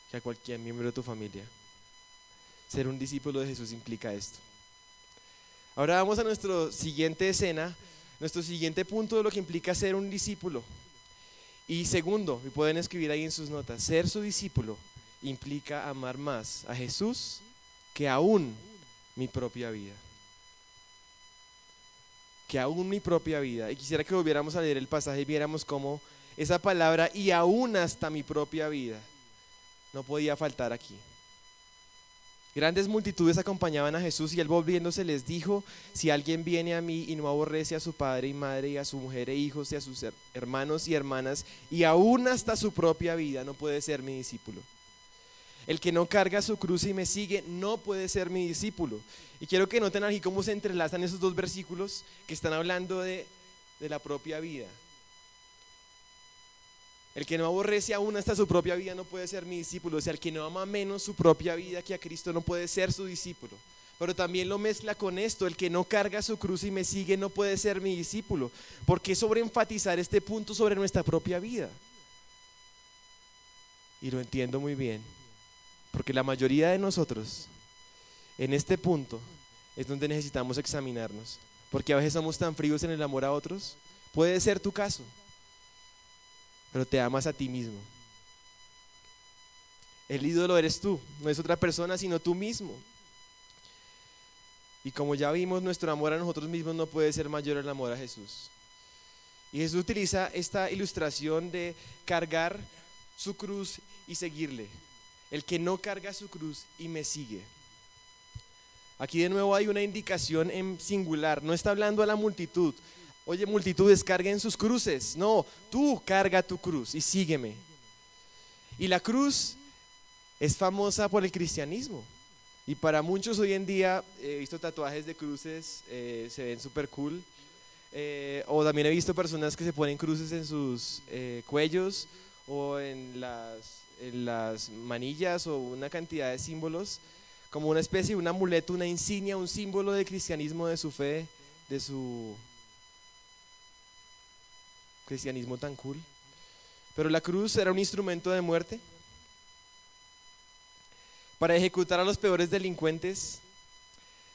que a cualquier miembro de tu familia. Ser un discípulo de Jesús implica esto. Ahora vamos a nuestra siguiente escena, nuestro siguiente punto de lo que implica ser un discípulo. Y segundo, y pueden escribir ahí en sus notas, ser su discípulo implica amar más a Jesús que aún mi propia vida. Que aún mi propia vida. Y quisiera que volviéramos a leer el pasaje y viéramos cómo esa palabra y aún hasta mi propia vida no podía faltar aquí. Grandes multitudes acompañaban a Jesús y él volviéndose les dijo: si alguien viene a mí y no aborrece a su padre y madre y a su mujer e hijos y a sus hermanos y hermanas y aún hasta su propia vida, no puede ser mi discípulo. El que no carga su cruz y me sigue no puede ser mi discípulo. Y quiero que noten aquí cómo se entrelazan esos dos versículos que están hablando de la propia vida. El que no aborrece aún hasta su propia vida no puede ser mi discípulo. O sea, el que no ama menos su propia vida que a Cristo no puede ser su discípulo. Pero también lo mezcla con esto: el que no carga su cruz y me sigue no puede ser mi discípulo. ¿Por qué sobreenfatizar este punto sobre nuestra propia vida? Y lo entiendo muy bien, porque la mayoría de nosotros en este punto es donde necesitamos examinarnos, porque a veces somos tan fríos en el amor a otros. Puede ser tu caso, pero te amas a ti mismo. El ídolo eres tú, no es otra persona sino tú mismo. Y como ya vimos, nuestro amor a nosotros mismos no puede ser mayor al amor a Jesús. Y Jesús utiliza esta ilustración de cargar su cruz y seguirle. El que no carga su cruz y me sigue. Aquí de nuevo hay una indicación en singular, no está hablando a la multitud. Oye, multitudes, carguen sus cruces. No, tú carga tu cruz y sígueme. Y la cruz es famosa por el cristianismo. Y para muchos hoy en día he visto tatuajes de cruces, se ven súper cool. O también he visto personas que se ponen cruces en sus cuellos o en las manillas o una cantidad de símbolos, como una especie de un amuleto, una insignia, un símbolo del cristianismo, de su fe, de su cristianismo tan cool. Pero la cruz era un instrumento de muerte para ejecutar a los peores delincuentes.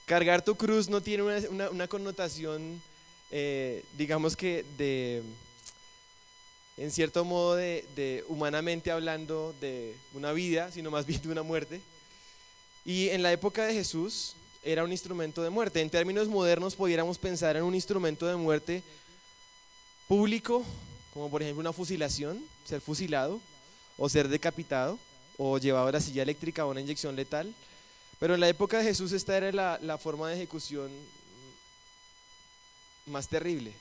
Cargar tu cruz no tiene una connotación, digamos que en cierto modo de humanamente hablando, de una vida, sino más bien de una muerte. Y en la época de Jesús era un instrumento de muerte. En términos modernos pudiéramos pensar en un instrumento de muerte público, como por ejemplo una fusilación, ser fusilado o ser decapitado o llevado a la silla eléctrica o una inyección letal. Pero en la época de Jesús esta era la forma de ejecución más terrible.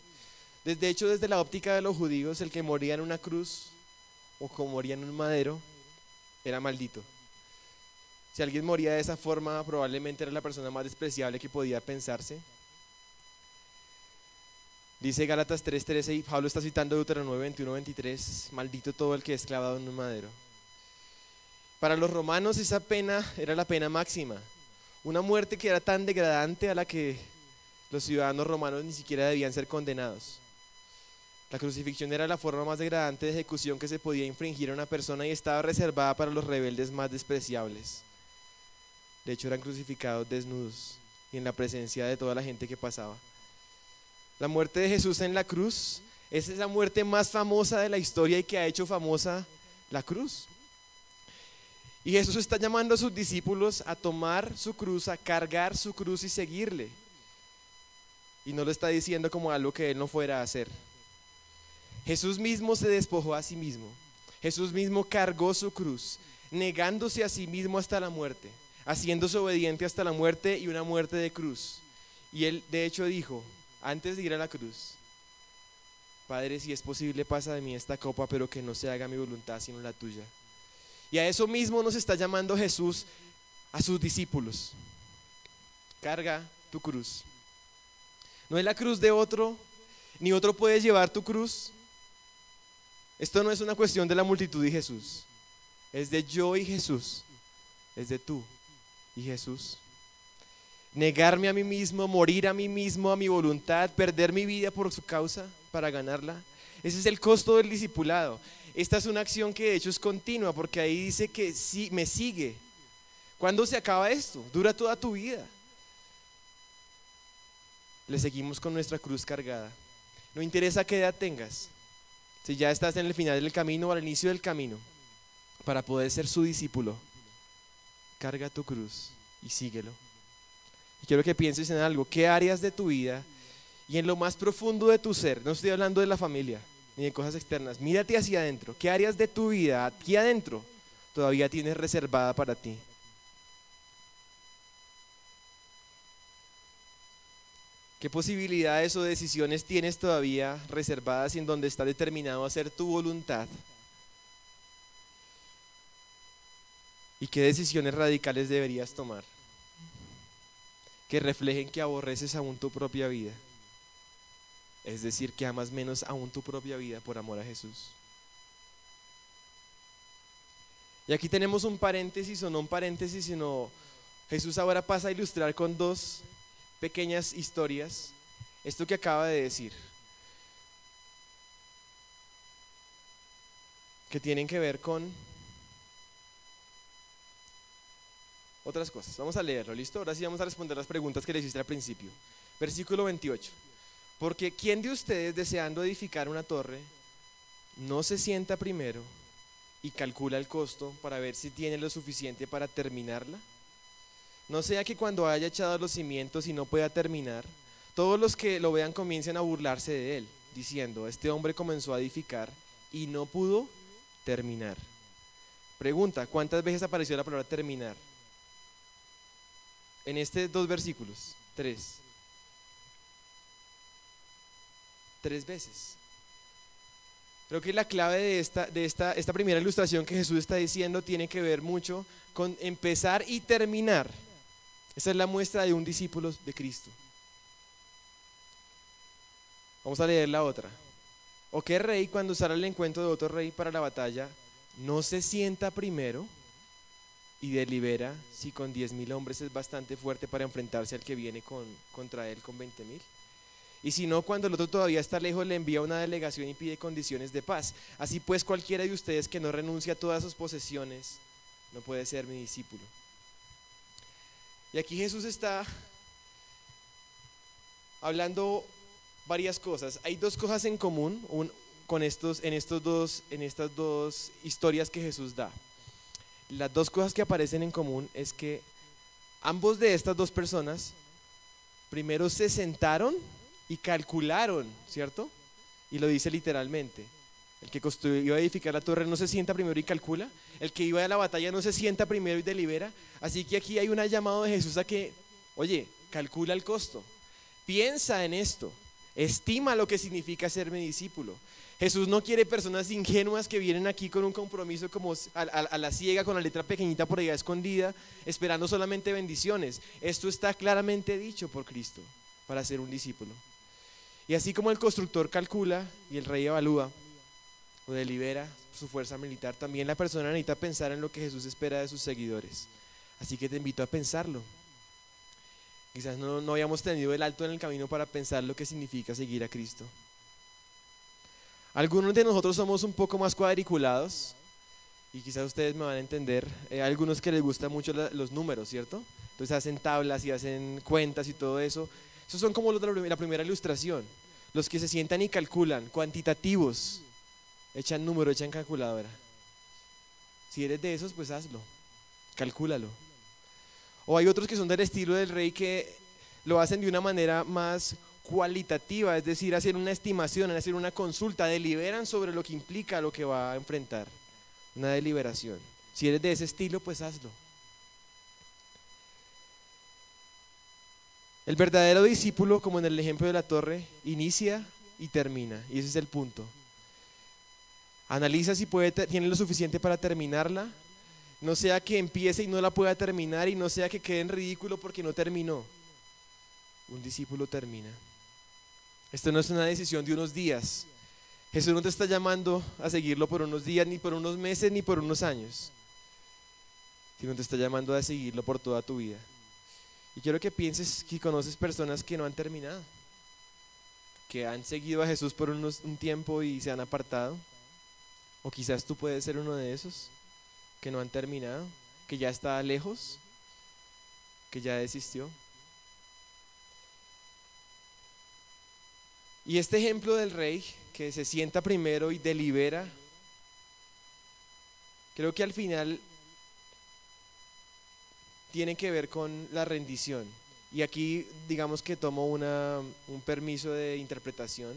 Desde hecho, desde la óptica de los judíos, el que moría en una cruz o como moría en un madero era maldito. Si alguien moría de esa forma, probablemente era la persona más despreciable que podía pensarse. Dice Gálatas 3:13, y Pablo está citando Deuteronomio 21:23, maldito todo el que es clavado en un madero. Para los romanos esa pena era la pena máxima, una muerte que era tan degradante a la que los ciudadanos romanos ni siquiera debían ser condenados. La crucifixión era la forma más degradante de ejecución que se podía infringir a una persona y estaba reservada para los rebeldes más despreciables. De hecho, eran crucificados desnudos y en la presencia de toda la gente que pasaba. La muerte de Jesús en la cruz es la muerte más famosa de la historia y que ha hecho famosa la cruz. Y Jesús está llamando a sus discípulos a tomar su cruz, a cargar su cruz y seguirle. Y no lo está diciendo como algo que él no fuera a hacer. Jesús mismo se despojó a sí mismo. Jesús mismo cargó su cruz, negándose a sí mismo hasta la muerte, haciéndose obediente hasta la muerte y una muerte de cruz. Y él de hecho dijo, antes de ir a la cruz: Padre, si es posible, pasa de mí esta copa, pero que no se haga mi voluntad sino la tuya. Y a eso mismo nos está llamando Jesús a sus discípulos. Carga tu cruz. No es la cruz de otro, ni otro puede llevar tu cruz. Esto no es una cuestión de la multitud y Jesús. Es de yo y Jesús. Es de tú y Jesús. Negarme a mí mismo, morir a mí mismo, a mi voluntad, perder mi vida por su causa para ganarla. Ese es el costo del discipulado. Esta es una acción que de hecho es continua, porque ahí dice que sí, me sigue. ¿Cuándo se acaba esto? Dura toda tu vida. Le seguimos con nuestra cruz cargada. No interesa qué edad tengas, si ya estás en el final del camino o al inicio del camino, para poder ser su discípulo, carga tu cruz y síguelo. Y quiero que pienses en algo: ¿qué áreas de tu vida y en lo más profundo de tu ser? No estoy hablando de la familia, ni de cosas externas. Mírate hacia adentro. ¿Qué áreas de tu vida aquí adentro todavía tienes reservada para ti? ¿Qué posibilidades o decisiones tienes todavía reservadas en donde está determinado a hacer tu voluntad? ¿Y qué decisiones radicales deberías tomar que reflejen que aborreces aún tu propia vida? Es decir, que amas menos aún tu propia vida por amor a Jesús. Y aquí tenemos un paréntesis, o no un paréntesis, sino Jesús ahora pasa a ilustrar con dos pequeñas historias esto que acaba de decir, que tienen que ver con otras cosas. Vamos a leerlo, ¿listo? Ahora sí vamos a responder las preguntas que le hiciste al principio. Versículo 28. Porque ¿quién de ustedes, deseando edificar una torre, no se sienta primero y calcula el costo para ver si tiene lo suficiente para terminarla? No sea que cuando haya echado los cimientos y no pueda terminar, todos los que lo vean comiencen a burlarse de él, diciendo: este hombre comenzó a edificar y no pudo terminar. Pregunta: ¿cuántas veces apareció la palabra terminar? En estos dos versículos, tres veces. Creo que la clave de esta primera ilustración que Jesús está diciendo tiene que ver mucho con empezar y terminar. Esa es la muestra de un discípulo de Cristo. Vamos a leer la otra. ¿O qué rey, cuando sale al encuentro de otro rey para la batalla, no se sienta primero y delibera si con 10,000 hombres es bastante fuerte para enfrentarse al que viene contra él con 20,000? Y si no, cuando el otro todavía está lejos, le envía una delegación y pide condiciones de paz. Así pues, cualquiera de ustedes que no renuncie a todas sus posesiones no puede ser mi discípulo. Y aquí Jesús está hablando varias cosas. Hay dos cosas en común en estas dos historias que Jesús da. Las dos cosas que aparecen en común es que ambos de estas dos personas primero se sentaron y calcularon, ¿cierto? Y lo dice literalmente. El que iba a edificar la torre no se sienta primero y calcula. El que iba a la batalla no se sienta primero y delibera. Así que aquí hay un llamado de Jesús a que, oye, calcula el costo. Piensa en esto. Estima lo que significa ser mi discípulo. Jesús no quiere personas ingenuas que vienen aquí con un compromiso como a la ciega, con la letra pequeñita por allá escondida, esperando solamente bendiciones. Esto está claramente dicho por Cristo para ser un discípulo. Y así como el constructor calcula y el rey evalúa o delibera su fuerza militar, también la persona necesita pensar en lo que Jesús espera de sus seguidores. Así que te invito a pensarlo. Quizás no habíamos tenido el alto en el camino para pensar lo que significa seguir a Cristo. Algunos de nosotros somos un poco más cuadriculados y quizás ustedes me van a entender. Algunos que les gustan mucho los números, ¿cierto? Entonces hacen tablas y hacen cuentas y todo eso. Esos son como los de la primera ilustración. Los que se sientan y calculan, cuantitativos, echan número, echan calculadora. Si eres de esos, pues hazlo, calcúlalo. O hay otros que son del estilo del rey que lo hacen de una manera más cualitativa, es decir, hacen una estimación, hacen una consulta, deliberan sobre lo que implica lo que va a enfrentar, una deliberación. Si eres de ese estilo, pues hazlo. El verdadero discípulo, como en el ejemplo de la torre, inicia y termina, y ese es el punto. Analiza si tiene lo suficiente para terminarla, no sea que empiece y no la pueda terminar, y no sea que quede en ridículo porque no terminó. Un discípulo termina. Esto no es una decisión de unos días. Jesús no te está llamando a seguirlo por unos días, ni por unos meses, ni por unos años, sino te está llamando a seguirlo por toda tu vida. Y quiero que pienses que conoces personas que no han terminado, que han seguido a Jesús por un tiempo y se han apartado. O quizás tú puedes ser uno de esos que no han terminado, que ya está lejos, que ya desistió. Y este ejemplo del rey que se sienta primero y delibera, creo que al final tiene que ver con la rendición. Y aquí digamos que tomo un permiso de interpretación.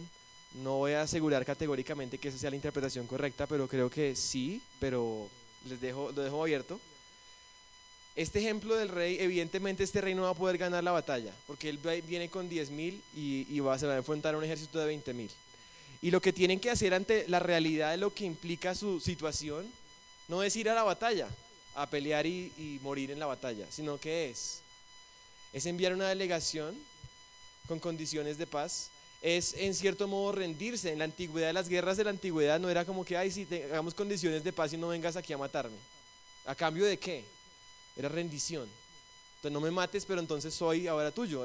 No voy a asegurar categóricamente que esa sea la interpretación correcta, pero creo que sí, pero lo dejo abierto. Este ejemplo del rey, evidentemente este rey no va a poder ganar la batalla, porque él viene con 10.000 y se va a enfrentar a un ejército de 20.000. Y lo que tienen que hacer ante la realidad de lo que implica su situación, no es ir a la batalla, a pelear y morir en la batalla, sino que es enviar una delegación con condiciones de paz, es en cierto modo rendirse. En la antigüedad, las guerras de la antigüedad no era como que, ay, sí, hagamos condiciones de paz y no vengas aquí a matarme. ¿A cambio de qué? Era rendición. Entonces no me mates, pero entonces soy ahora tuyo,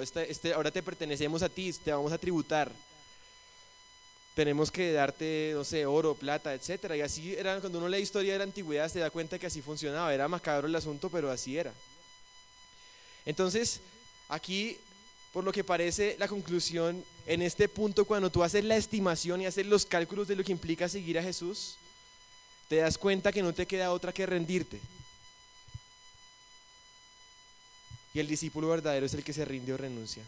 ahora te pertenecemos a ti, te vamos a tributar. Tenemos que darte, no sé, oro, plata, etcétera. Y así era, cuando uno lee historia de la antigüedad se da cuenta que así funcionaba. Era macabro el asunto, pero así era. Entonces, aquí, por lo que parece, la conclusión en este punto, cuando tú haces la estimación y haces los cálculos de lo que implica seguir a Jesús, te das cuenta que no te queda otra que rendirte. Y el discípulo verdadero es el que se rinde o renuncia.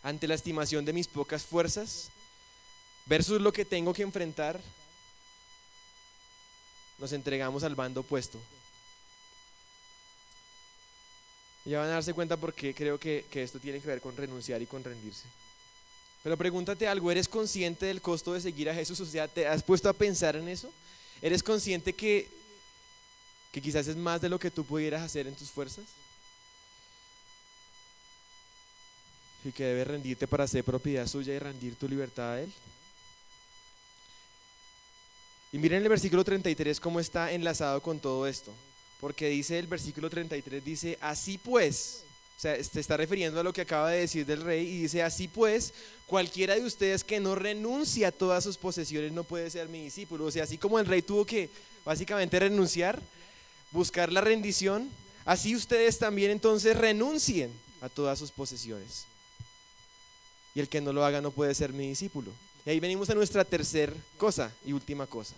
Ante la estimación de mis pocas fuerzas versus lo que tengo que enfrentar, nos entregamos al bando opuesto. Ya van a darse cuenta porque creo que esto tiene que ver con renunciar y con rendirse. Pero pregúntate algo, ¿eres consciente del costo de seguir a Jesús? O sea, ¿te has puesto a pensar en eso? ¿Eres consciente que quizás es más de lo que tú pudieras hacer en tus fuerzas? Y que debes rendirte para ser propiedad suya y rendir tu libertad a Él. Y miren el versículo 33 cómo está enlazado con todo esto. Porque dice el versículo 33, dice, así pues, o sea, se está refiriendo a lo que acaba de decir del rey y dice, así pues, cualquiera de ustedes que no renuncie a todas sus posesiones no puede ser mi discípulo. O sea, así como el rey tuvo que básicamente renunciar, buscar la rendición, así ustedes también entonces renuncien a todas sus posesiones. Y el que no lo haga no puede ser mi discípulo. Y ahí venimos a nuestra tercera cosa y última cosa.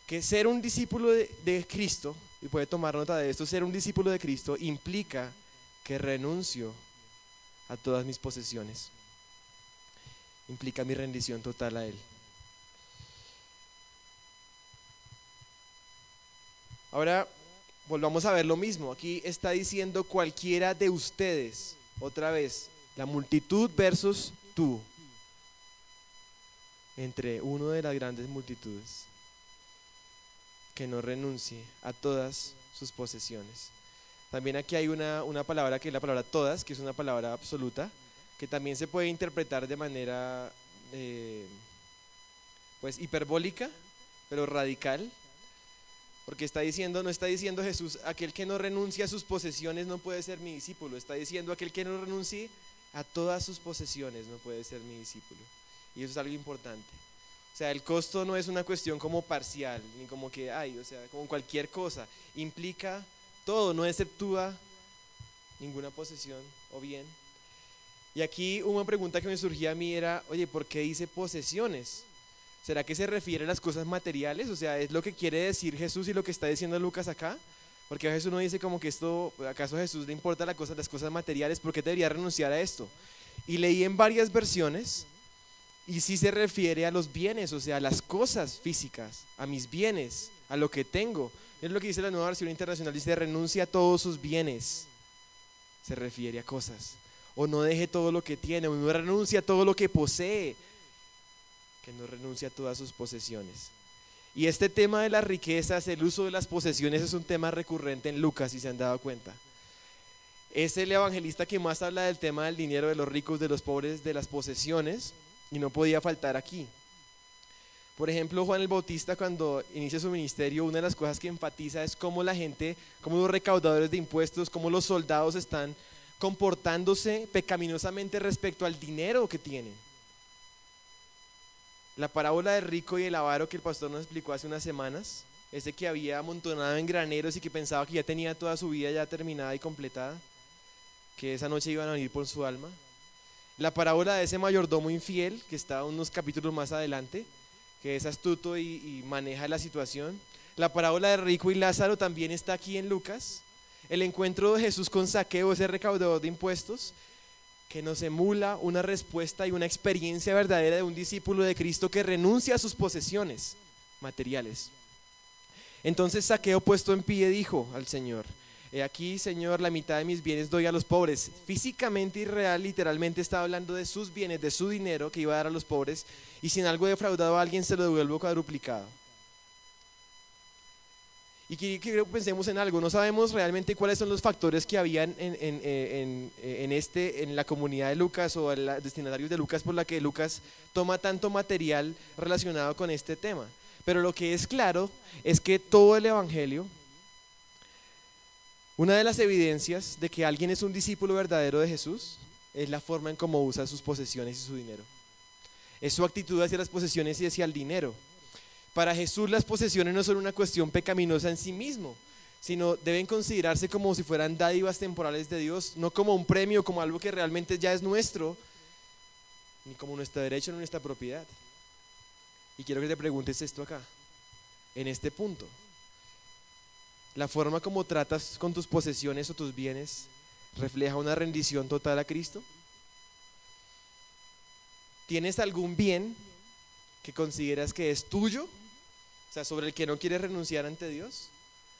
Que ser un discípulo de Cristo, y puede tomar nota de esto, ser un discípulo de Cristo implica que renuncio a todas mis posesiones. Implica mi rendición total a Él. Ahora, volvamos a ver lo mismo. Aquí está diciendo cualquiera de ustedes, otra vez, la multitud versus tú, entre uno de las grandes multitudes, que no renuncie a todas sus posesiones. También aquí hay una palabra que es la palabra todas, que es una palabra absoluta, que también se puede interpretar de manera pues hiperbólica, pero radical, porque no está diciendo Jesús, aquel que no renuncia a sus posesiones no puede ser mi discípulo, está diciendo aquel que no renuncie a todas sus posesiones no puede ser mi discípulo. Y eso es algo importante. O sea, el costo no es una cuestión como parcial, ni como que, o sea, como cualquier cosa. Implica todo, no exceptúa ninguna posesión o bien. Y aquí una pregunta que me surgía a mí era, oye, ¿por qué dice posesiones? ¿Será que se refiere a las cosas materiales? O sea, ¿es lo que quiere decir Jesús y lo que está diciendo Lucas acá? Porque a Jesús no dice como que ¿acaso a Jesús le importan las cosas materiales? ¿Por qué debería renunciar a esto? Y leí en varias versiones y sí se refiere a los bienes, o sea, a las cosas físicas, a mis bienes, a lo que tengo. Es lo que dice la Nueva Versión Internacional, dice renuncia a todos sus bienes. Se refiere a cosas. O no deje todo lo que tiene, o no renuncia a todo lo que posee, que no renuncia a todas sus posesiones. Y este tema de las riquezas, el uso de las posesiones es un tema recurrente en Lucas, si se han dado cuenta. Es el evangelista que más habla del tema del dinero, de los ricos, de los pobres, de las posesiones, y no podía faltar aquí. Por ejemplo, Juan el Bautista, cuando inicia su ministerio, una de las cosas que enfatiza es cómo la gente, cómo los recaudadores de impuestos, cómo los soldados están comportándose pecaminosamente respecto al dinero que tienen. La parábola del rico y el avaro que el pastor nos explicó hace unas semanas, ese que había amontonado en graneros y que pensaba que ya tenía toda su vida ya terminada y completada, que esa noche iban a venir por su alma. La parábola de ese mayordomo infiel, que está unos capítulos más adelante, que es astuto y maneja la situación. La parábola de rico y Lázaro también está aquí en Lucas. El encuentro de Jesús con Zaqueo, ese recaudador de impuestos, que nos emula una respuesta y una experiencia verdadera de un discípulo de Cristo que renuncia a sus posesiones materiales. Entonces Zaqueo, puesto en pie, dijo al Señor: He aquí, Señor, la mitad de mis bienes doy a los pobres. Físicamente y real, literalmente estaba hablando de sus bienes, de su dinero que iba a dar a los pobres, y si en algo he defraudado a alguien se lo devuelvo cuadruplicado. Y quiero que pensemos en algo. No sabemos realmente cuáles son los factores que habían en la comunidad de Lucas o en los destinatarios de Lucas, por la que Lucas toma tanto material relacionado con este tema. Pero lo que es claro es que todo el Evangelio, una de las evidencias de que alguien es un discípulo verdadero de Jesús es la forma en cómo usa sus posesiones y su dinero. Es su actitud hacia las posesiones y hacia el dinero. Para Jesús las posesiones no son una cuestión pecaminosa en sí mismo, sino deben considerarse como si fueran dádivas temporales de Dios, no como un premio, como algo que realmente ya es nuestro, ni como nuestro derecho ni nuestra propiedad. Y quiero que te preguntes esto acá, en este punto. La forma como tratas con tus posesiones o tus bienes refleja una rendición total a Cristo. ¿Tienes algún bien que consideras que es tuyo? O sea, sobre el que no quieres renunciar ante Dios,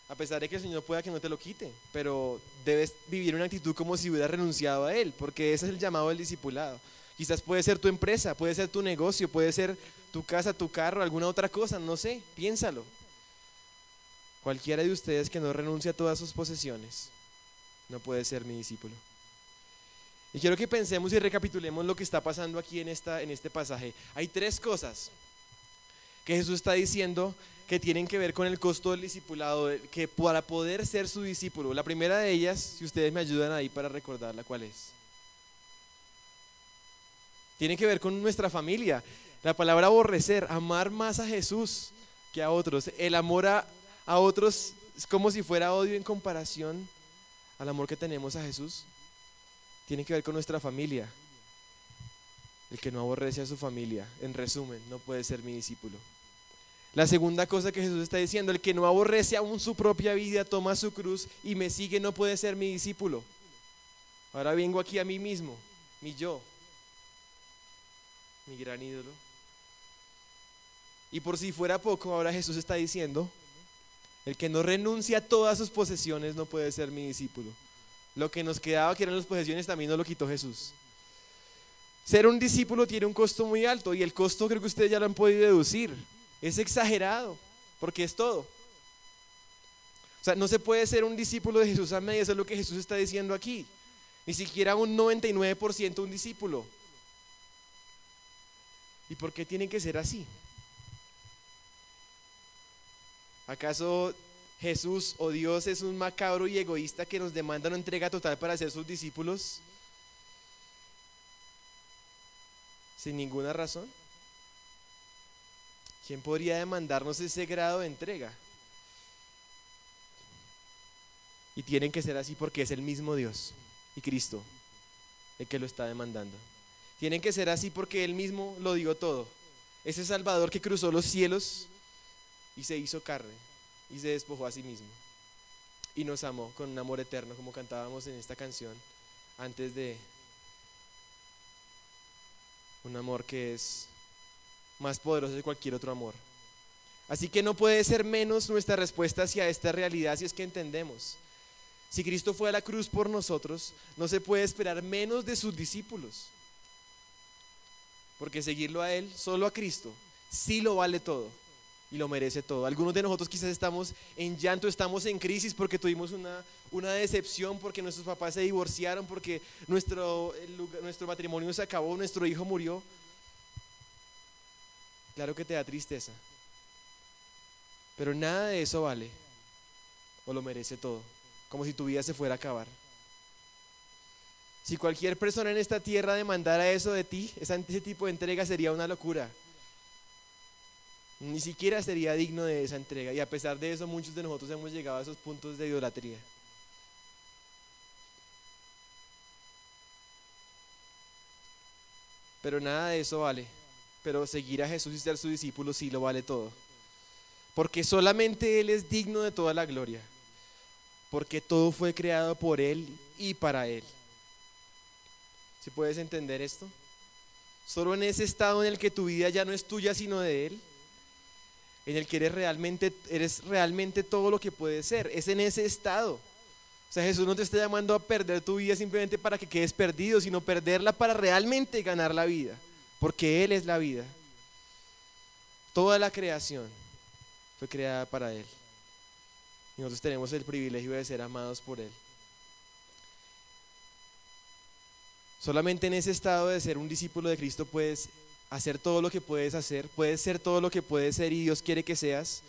a pesar de que el Señor pueda que no te lo quite, pero debes vivir una actitud como si hubieras renunciado a Él, porque ese es el llamado del discipulado. Quizás puede ser tu empresa, puede ser tu negocio, puede ser tu casa, tu carro, alguna otra cosa, no sé, piénsalo. Cualquiera de ustedes que no renuncie a todas sus posesiones no puede ser mi discípulo. Y quiero que pensemos y recapitulemos lo que está pasando aquí en este pasaje. Hay tres cosas que Jesús está diciendo que tienen que ver con el costo del discipulado, que para poder ser su discípulo. La primera de ellas, si ustedes me ayudan ahí para recordarla, ¿cuál es? Tiene que ver con nuestra familia. La palabra aborrecer, amar más a Jesús que a otros. El amor a otros es como si fuera odio en comparación al amor que tenemos a Jesús. Tiene que ver con nuestra familia. El que no aborrece a su familia, en resumen, no puede ser mi discípulo. La segunda cosa que Jesús está diciendo: el que no aborrece aún su propia vida, toma su cruz y me sigue, no puede ser mi discípulo. Ahora vengo aquí a mí mismo, mi yo, mi gran ídolo. Y por si fuera poco, ahora Jesús está diciendo: el que no renuncia a todas sus posesiones no puede ser mi discípulo. Lo que nos quedaba, que eran las posesiones, también nos lo quitó Jesús. Ser un discípulo tiene un costo muy alto, y el costo creo que ustedes ya lo han podido deducir. Es exagerado, porque es todo. O sea, no se puede ser un discípulo de Jesús a media, eso es lo que Jesús está diciendo aquí. Ni siquiera un 99% un discípulo. ¿Y por qué tiene que ser así? ¿Acaso Jesús o Dios es un macabro y egoísta que nos demanda una entrega total para ser sus discípulos sin ninguna razón? ¿Quién podría demandarnos ese grado de entrega? Y tienen que ser así porque es el mismo Dios y Cristo el que lo está demandando. Tienen que ser así porque Él mismo lo dio todo. Ese Salvador que cruzó los cielos y se hizo carne y se despojó a sí mismo y nos amó con un amor eterno, como cantábamos en esta canción antes, de un amor que es más poderoso que cualquier otro amor. Así que no puede ser menos nuestra respuesta hacia esta realidad si es que entendemos: si Cristo fue a la cruz por nosotros, no se puede esperar menos de sus discípulos, porque seguirlo a Él, solo a Cristo, sí lo vale todo y lo merece todo. Algunos de nosotros quizás estamos en llanto, estamos en crisis porque tuvimos una decepción, porque nuestros papás se divorciaron, porque nuestro matrimonio se acabó, nuestro hijo murió. Claro que te da tristeza, pero nada de eso vale o lo merece todo, como si tu vida se fuera a acabar. Si cualquier persona en esta tierra demandara eso de ti, ese tipo de entrega, sería una locura. Ni siquiera sería digno de esa entrega, y a pesar de eso muchos de nosotros hemos llegado a esos puntos de idolatría. Pero nada de eso vale. Pero seguir a Jesús y ser su discípulo sí lo vale todo, porque solamente Él es digno de toda la gloria, porque todo fue creado por Él y para Él. ¿Sí puedes entender esto? Solo en ese estado en el que tu vida ya no es tuya sino de Él, en el que eres realmente todo lo que puedes ser, es en ese estado. O sea, Jesús no te está llamando a perder tu vida simplemente para que quedes perdido, sino perderla para realmente ganar la vida, porque Él es la vida. Toda la creación fue creada para Él. Y nosotros tenemos el privilegio de ser amados por Él. Solamente en ese estado de ser un discípulo de Cristo puedes hacer todo lo que puedes hacer, puedes ser todo lo que puedes ser y Dios quiere que seas.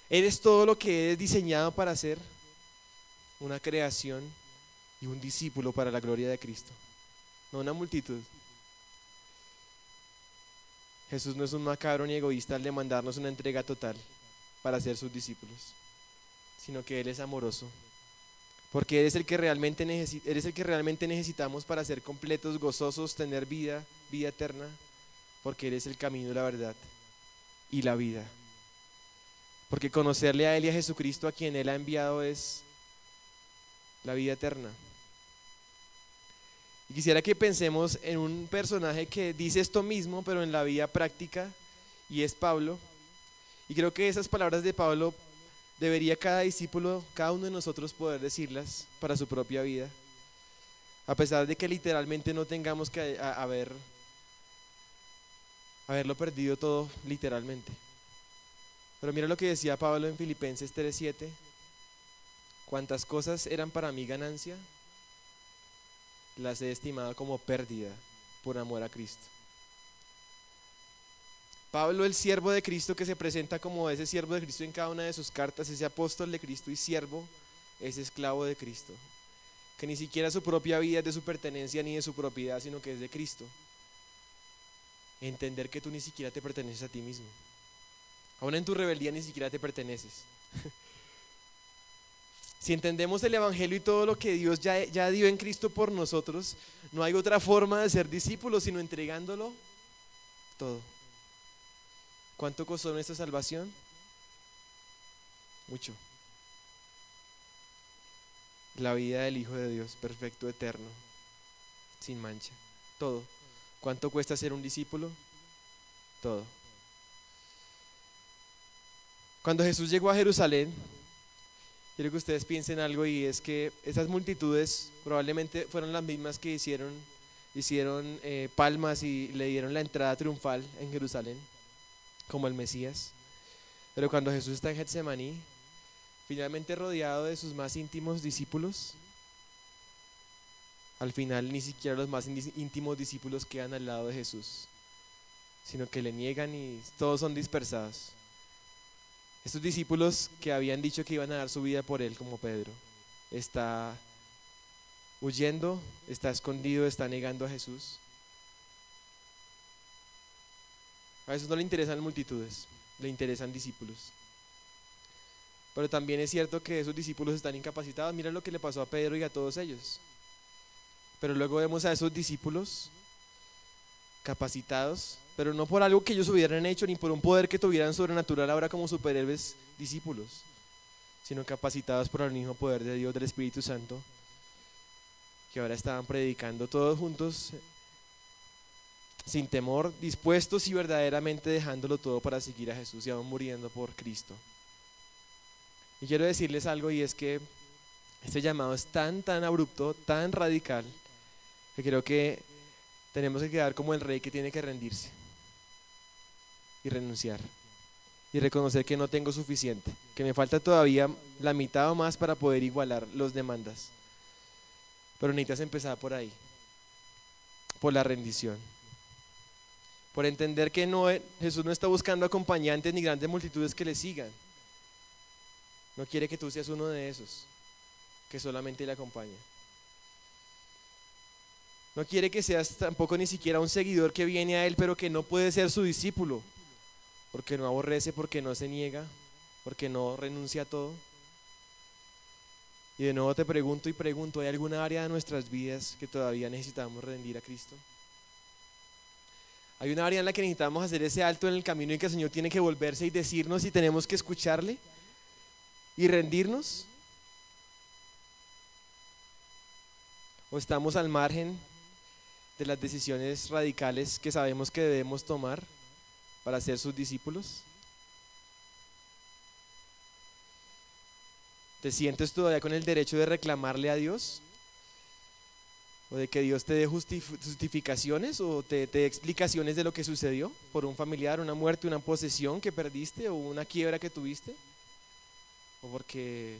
Eres todo lo que eres diseñado para ser, una creación y un discípulo para la gloria de Cristo, no una multitud. Jesús no es un macabro ni egoísta al demandarnos una entrega total para ser sus discípulos, sino que Él es amoroso, porque eres el que realmente necesitamos para ser completos, gozosos, tener vida eterna, porque eres el camino, la verdad y la vida. Porque conocerle a Él y a Jesucristo, a quien Él ha enviado, es la vida eterna. Y quisiera que pensemos en un personaje que dice esto mismo, pero en la vida práctica, y es Pablo. Y creo que esas palabras de Pablo debería cada discípulo, cada uno de nosotros poder decirlas para su propia vida, a pesar de que literalmente no tengamos que haberlo perdido todo literalmente. Pero mira lo que decía Pablo en Filipenses 3:7: cuantas cosas eran para mí ganancia, las he estimado como pérdida por amor a Cristo. Pablo, el siervo de Cristo, que se presenta como ese siervo de Cristo en cada una de sus cartas, ese apóstol de Cristo y siervo, es esclavo de Cristo, que ni siquiera su propia vida es de su pertenencia ni de su propiedad, sino que es de Cristo. Entender que tú ni siquiera te perteneces a ti mismo. Aún en tu rebeldía ni siquiera te perteneces. Si entendemos el Evangelio y todo lo que Dios ya dio en Cristo por nosotros, no hay otra forma de ser discípulos sino entregándolo todo. ¿Cuánto costó nuestra salvación? Mucho. La vida del Hijo de Dios, perfecto, eterno, sin mancha, todo. ¿Cuánto cuesta ser un discípulo? Todo. Cuando Jesús llegó a Jerusalén, quiero que ustedes piensen algo, y es que esas multitudes probablemente fueron las mismas que hicieron palmas y le dieron la entrada triunfal en Jerusalén como el Mesías. Pero cuando Jesús está en Getsemaní, finalmente rodeado de sus más íntimos discípulos, al final ni siquiera los más íntimos discípulos quedan al lado de Jesús, sino que le niegan y todos son dispersados. Estos discípulos que habían dicho que iban a dar su vida por Él, como Pedro, está huyendo, está escondido, está negando a Jesús. A Jesús no le interesan multitudes, le interesan discípulos. Pero también es cierto que esos discípulos están incapacitados. Mira lo que le pasó a Pedro y a todos ellos. Pero luego vemos a esos discípulos capacitados, pero no por algo que ellos hubieran hecho ni por un poder que tuvieran sobrenatural ahora como superhéroes discípulos, sino capacitados por el mismo poder de Dios, del Espíritu Santo, que ahora estaban predicando todos juntos, sin temor, dispuestos y verdaderamente dejándolo todo para seguir a Jesús y aún muriendo por Cristo. Y quiero decirles algo, y es que este llamado es tan abrupto, tan radical, que creo que tenemos que quedar como el rey que tiene que rendirse y renunciar y reconocer que no tengo suficiente, que me falta todavía la mitad o más para poder igualar los demandas. Pero necesitas empezar por ahí, por la rendición, por entender que Jesús no está buscando acompañantes ni grandes multitudes que le sigan. No quiere que tú seas uno de esos que solamente le acompaña. No quiere que seas tampoco ni siquiera un seguidor que viene a Él pero que no puede ser su discípulo, porque no aborrece, porque no se niega, porque no renuncia a todo. Y de nuevo te pregunto, ¿hay alguna área de nuestras vidas que todavía necesitamos rendir a Cristo? ¿Hay una área en la que necesitamos hacer ese alto en el camino y que el Señor tiene que volverse y decirnos y tenemos que escucharle y rendirnos? ¿O estamos al margen de las decisiones radicales que sabemos que debemos tomar para ser sus discípulos? ¿Te sientes todavía con el derecho de reclamarle a Dios? ¿O de que Dios te dé justificaciones o te dé explicaciones de lo que sucedió por un familiar, una muerte, una posesión que perdiste o una quiebra que tuviste? ¿O porque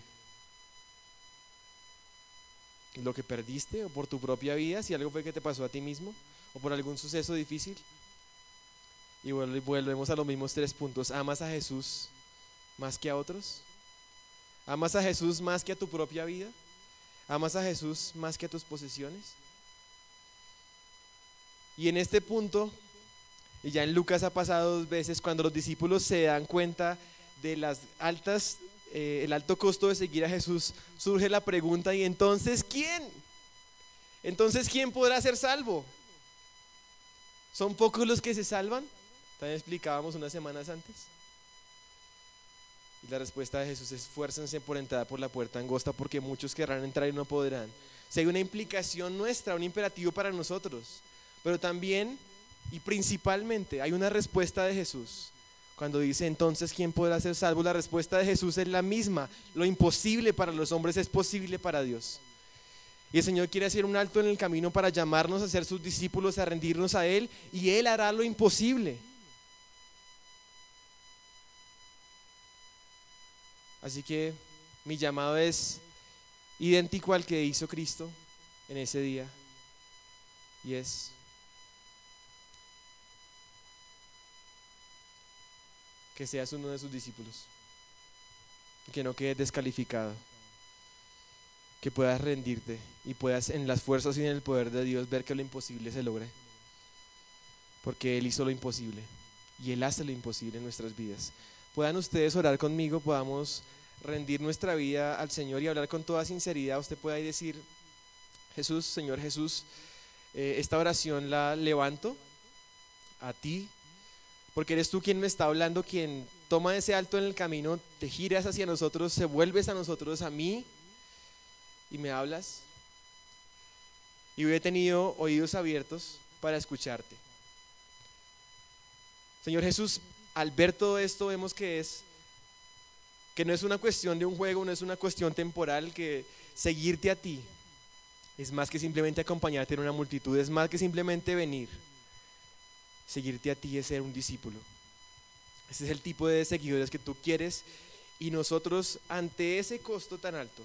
lo que perdiste o por tu propia vida, si algo fue que te pasó a ti mismo o por algún suceso difícil? Y volvemos a los mismos 3 puntos. ¿Amas a Jesús más que a otros? ¿Amas a Jesús más que a tu propia vida? ¿Amas a Jesús más que a tus posesiones? Y en este punto, y ya en Lucas ha pasado 2 veces, cuando los discípulos se dan cuenta de el alto costo de seguir a Jesús, surge la pregunta: ¿y entonces quién? ¿Entonces quién podrá ser salvo? ¿Son pocos los que se salvan? También explicábamos unas semanas antes. Y la respuesta de Jesús es: esfuércense por entrar por la puerta angosta, porque muchos querrán entrar y no podrán. O sea, hay una implicación nuestra, un imperativo para nosotros, pero también y principalmente hay una respuesta de Jesús. Cuando dice entonces ¿quién podrá ser salvo? La respuesta de Jesús es la misma: lo imposible para los hombres es posible para Dios. Y el Señor quiere hacer un alto en el camino para llamarnos a ser sus discípulos, a rendirnos a Él, y Él hará lo imposible. Así que mi llamado es idéntico al que hizo Cristo en ese día, y es: que seas uno de sus discípulos, que no quedes descalificado, que puedas rendirte y puedas en las fuerzas y en el poder de Dios ver que lo imposible se logre, porque Él hizo lo imposible y Él hace lo imposible en nuestras vidas. Puedan ustedes orar conmigo, podamos rendir nuestra vida al Señor y hablar con toda sinceridad. Usted puede decir: Jesús, Señor Jesús, esta oración la levanto a ti, porque eres tú quien me está hablando, quien toma ese alto en el camino, te giras hacia nosotros, se vuelves a nosotros, a mí, y me hablas. Y hoy he tenido oídos abiertos para escucharte. Señor Jesús, al ver todo esto vemos que no es una cuestión de un juego, no es una cuestión temporal, que seguirte a ti es más que simplemente acompañarte en una multitud, es más que simplemente venir. Seguirte a ti es ser un discípulo. Ese es el tipo de seguidores que tú quieres, y nosotros, ante ese costo tan alto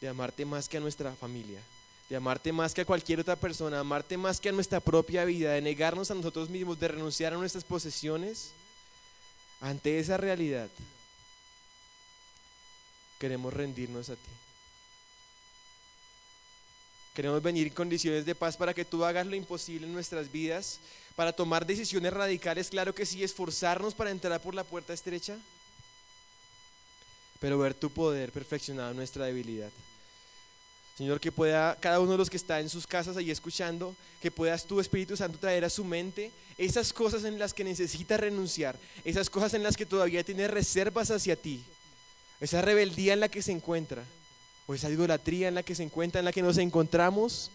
de amarte más que a nuestra familia, de amarte más que a cualquier otra persona, amarte más que a nuestra propia vida, de negarnos a nosotros mismos, de renunciar a nuestras posesiones, ante esa realidad queremos rendirnos a ti. Queremos venir en condiciones de paz para que tú hagas lo imposible en nuestras vidas, para tomar decisiones radicales, claro que sí, esforzarnos para entrar por la puerta estrecha, pero ver tu poder perfeccionado en nuestra debilidad. Señor, que pueda cada uno de los que está en sus casas ahí escuchando, que puedas tú, Espíritu Santo, traer a su mente esas cosas en las que necesita renunciar, esas cosas en las que todavía tiene reservas hacia ti, esa rebeldía en la que se encuentra, o esa idolatría en la que se encuentra, en la que nos encontramos.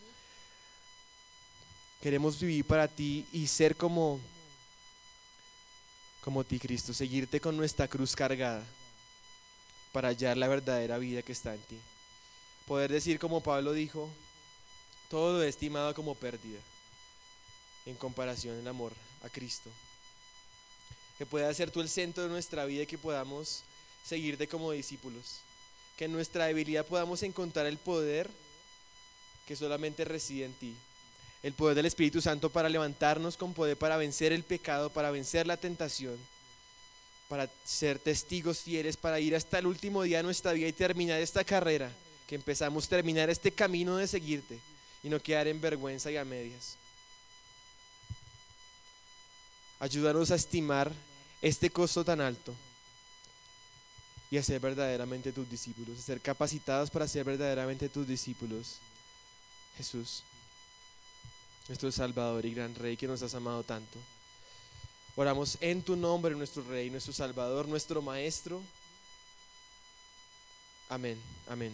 Queremos vivir para ti y ser como ti, Cristo, seguirte con nuestra cruz cargada para hallar la verdadera vida que está en ti. Poder decir como Pablo dijo: todo lo he estimado como pérdida en comparación al amor a Cristo. Que pueda ser tú el centro de nuestra vida y que podamos seguirte como discípulos. Que en nuestra debilidad podamos encontrar el poder que solamente reside en ti. El poder del Espíritu Santo para levantarnos con poder, para vencer el pecado, para vencer la tentación, para ser testigos fieles, para ir hasta el último día de nuestra vida y terminar esta carrera que empezamos, terminar este camino de seguirte y no quedar en vergüenza y a medias. Ayúdanos a estimar este costo tan alto y a ser verdaderamente tus discípulos, a ser capacitados para ser verdaderamente tus discípulos. Jesús, nuestro Salvador y gran Rey que nos has amado tanto. Oramos en tu nombre, nuestro Rey, nuestro Salvador, nuestro Maestro. Amén, amén.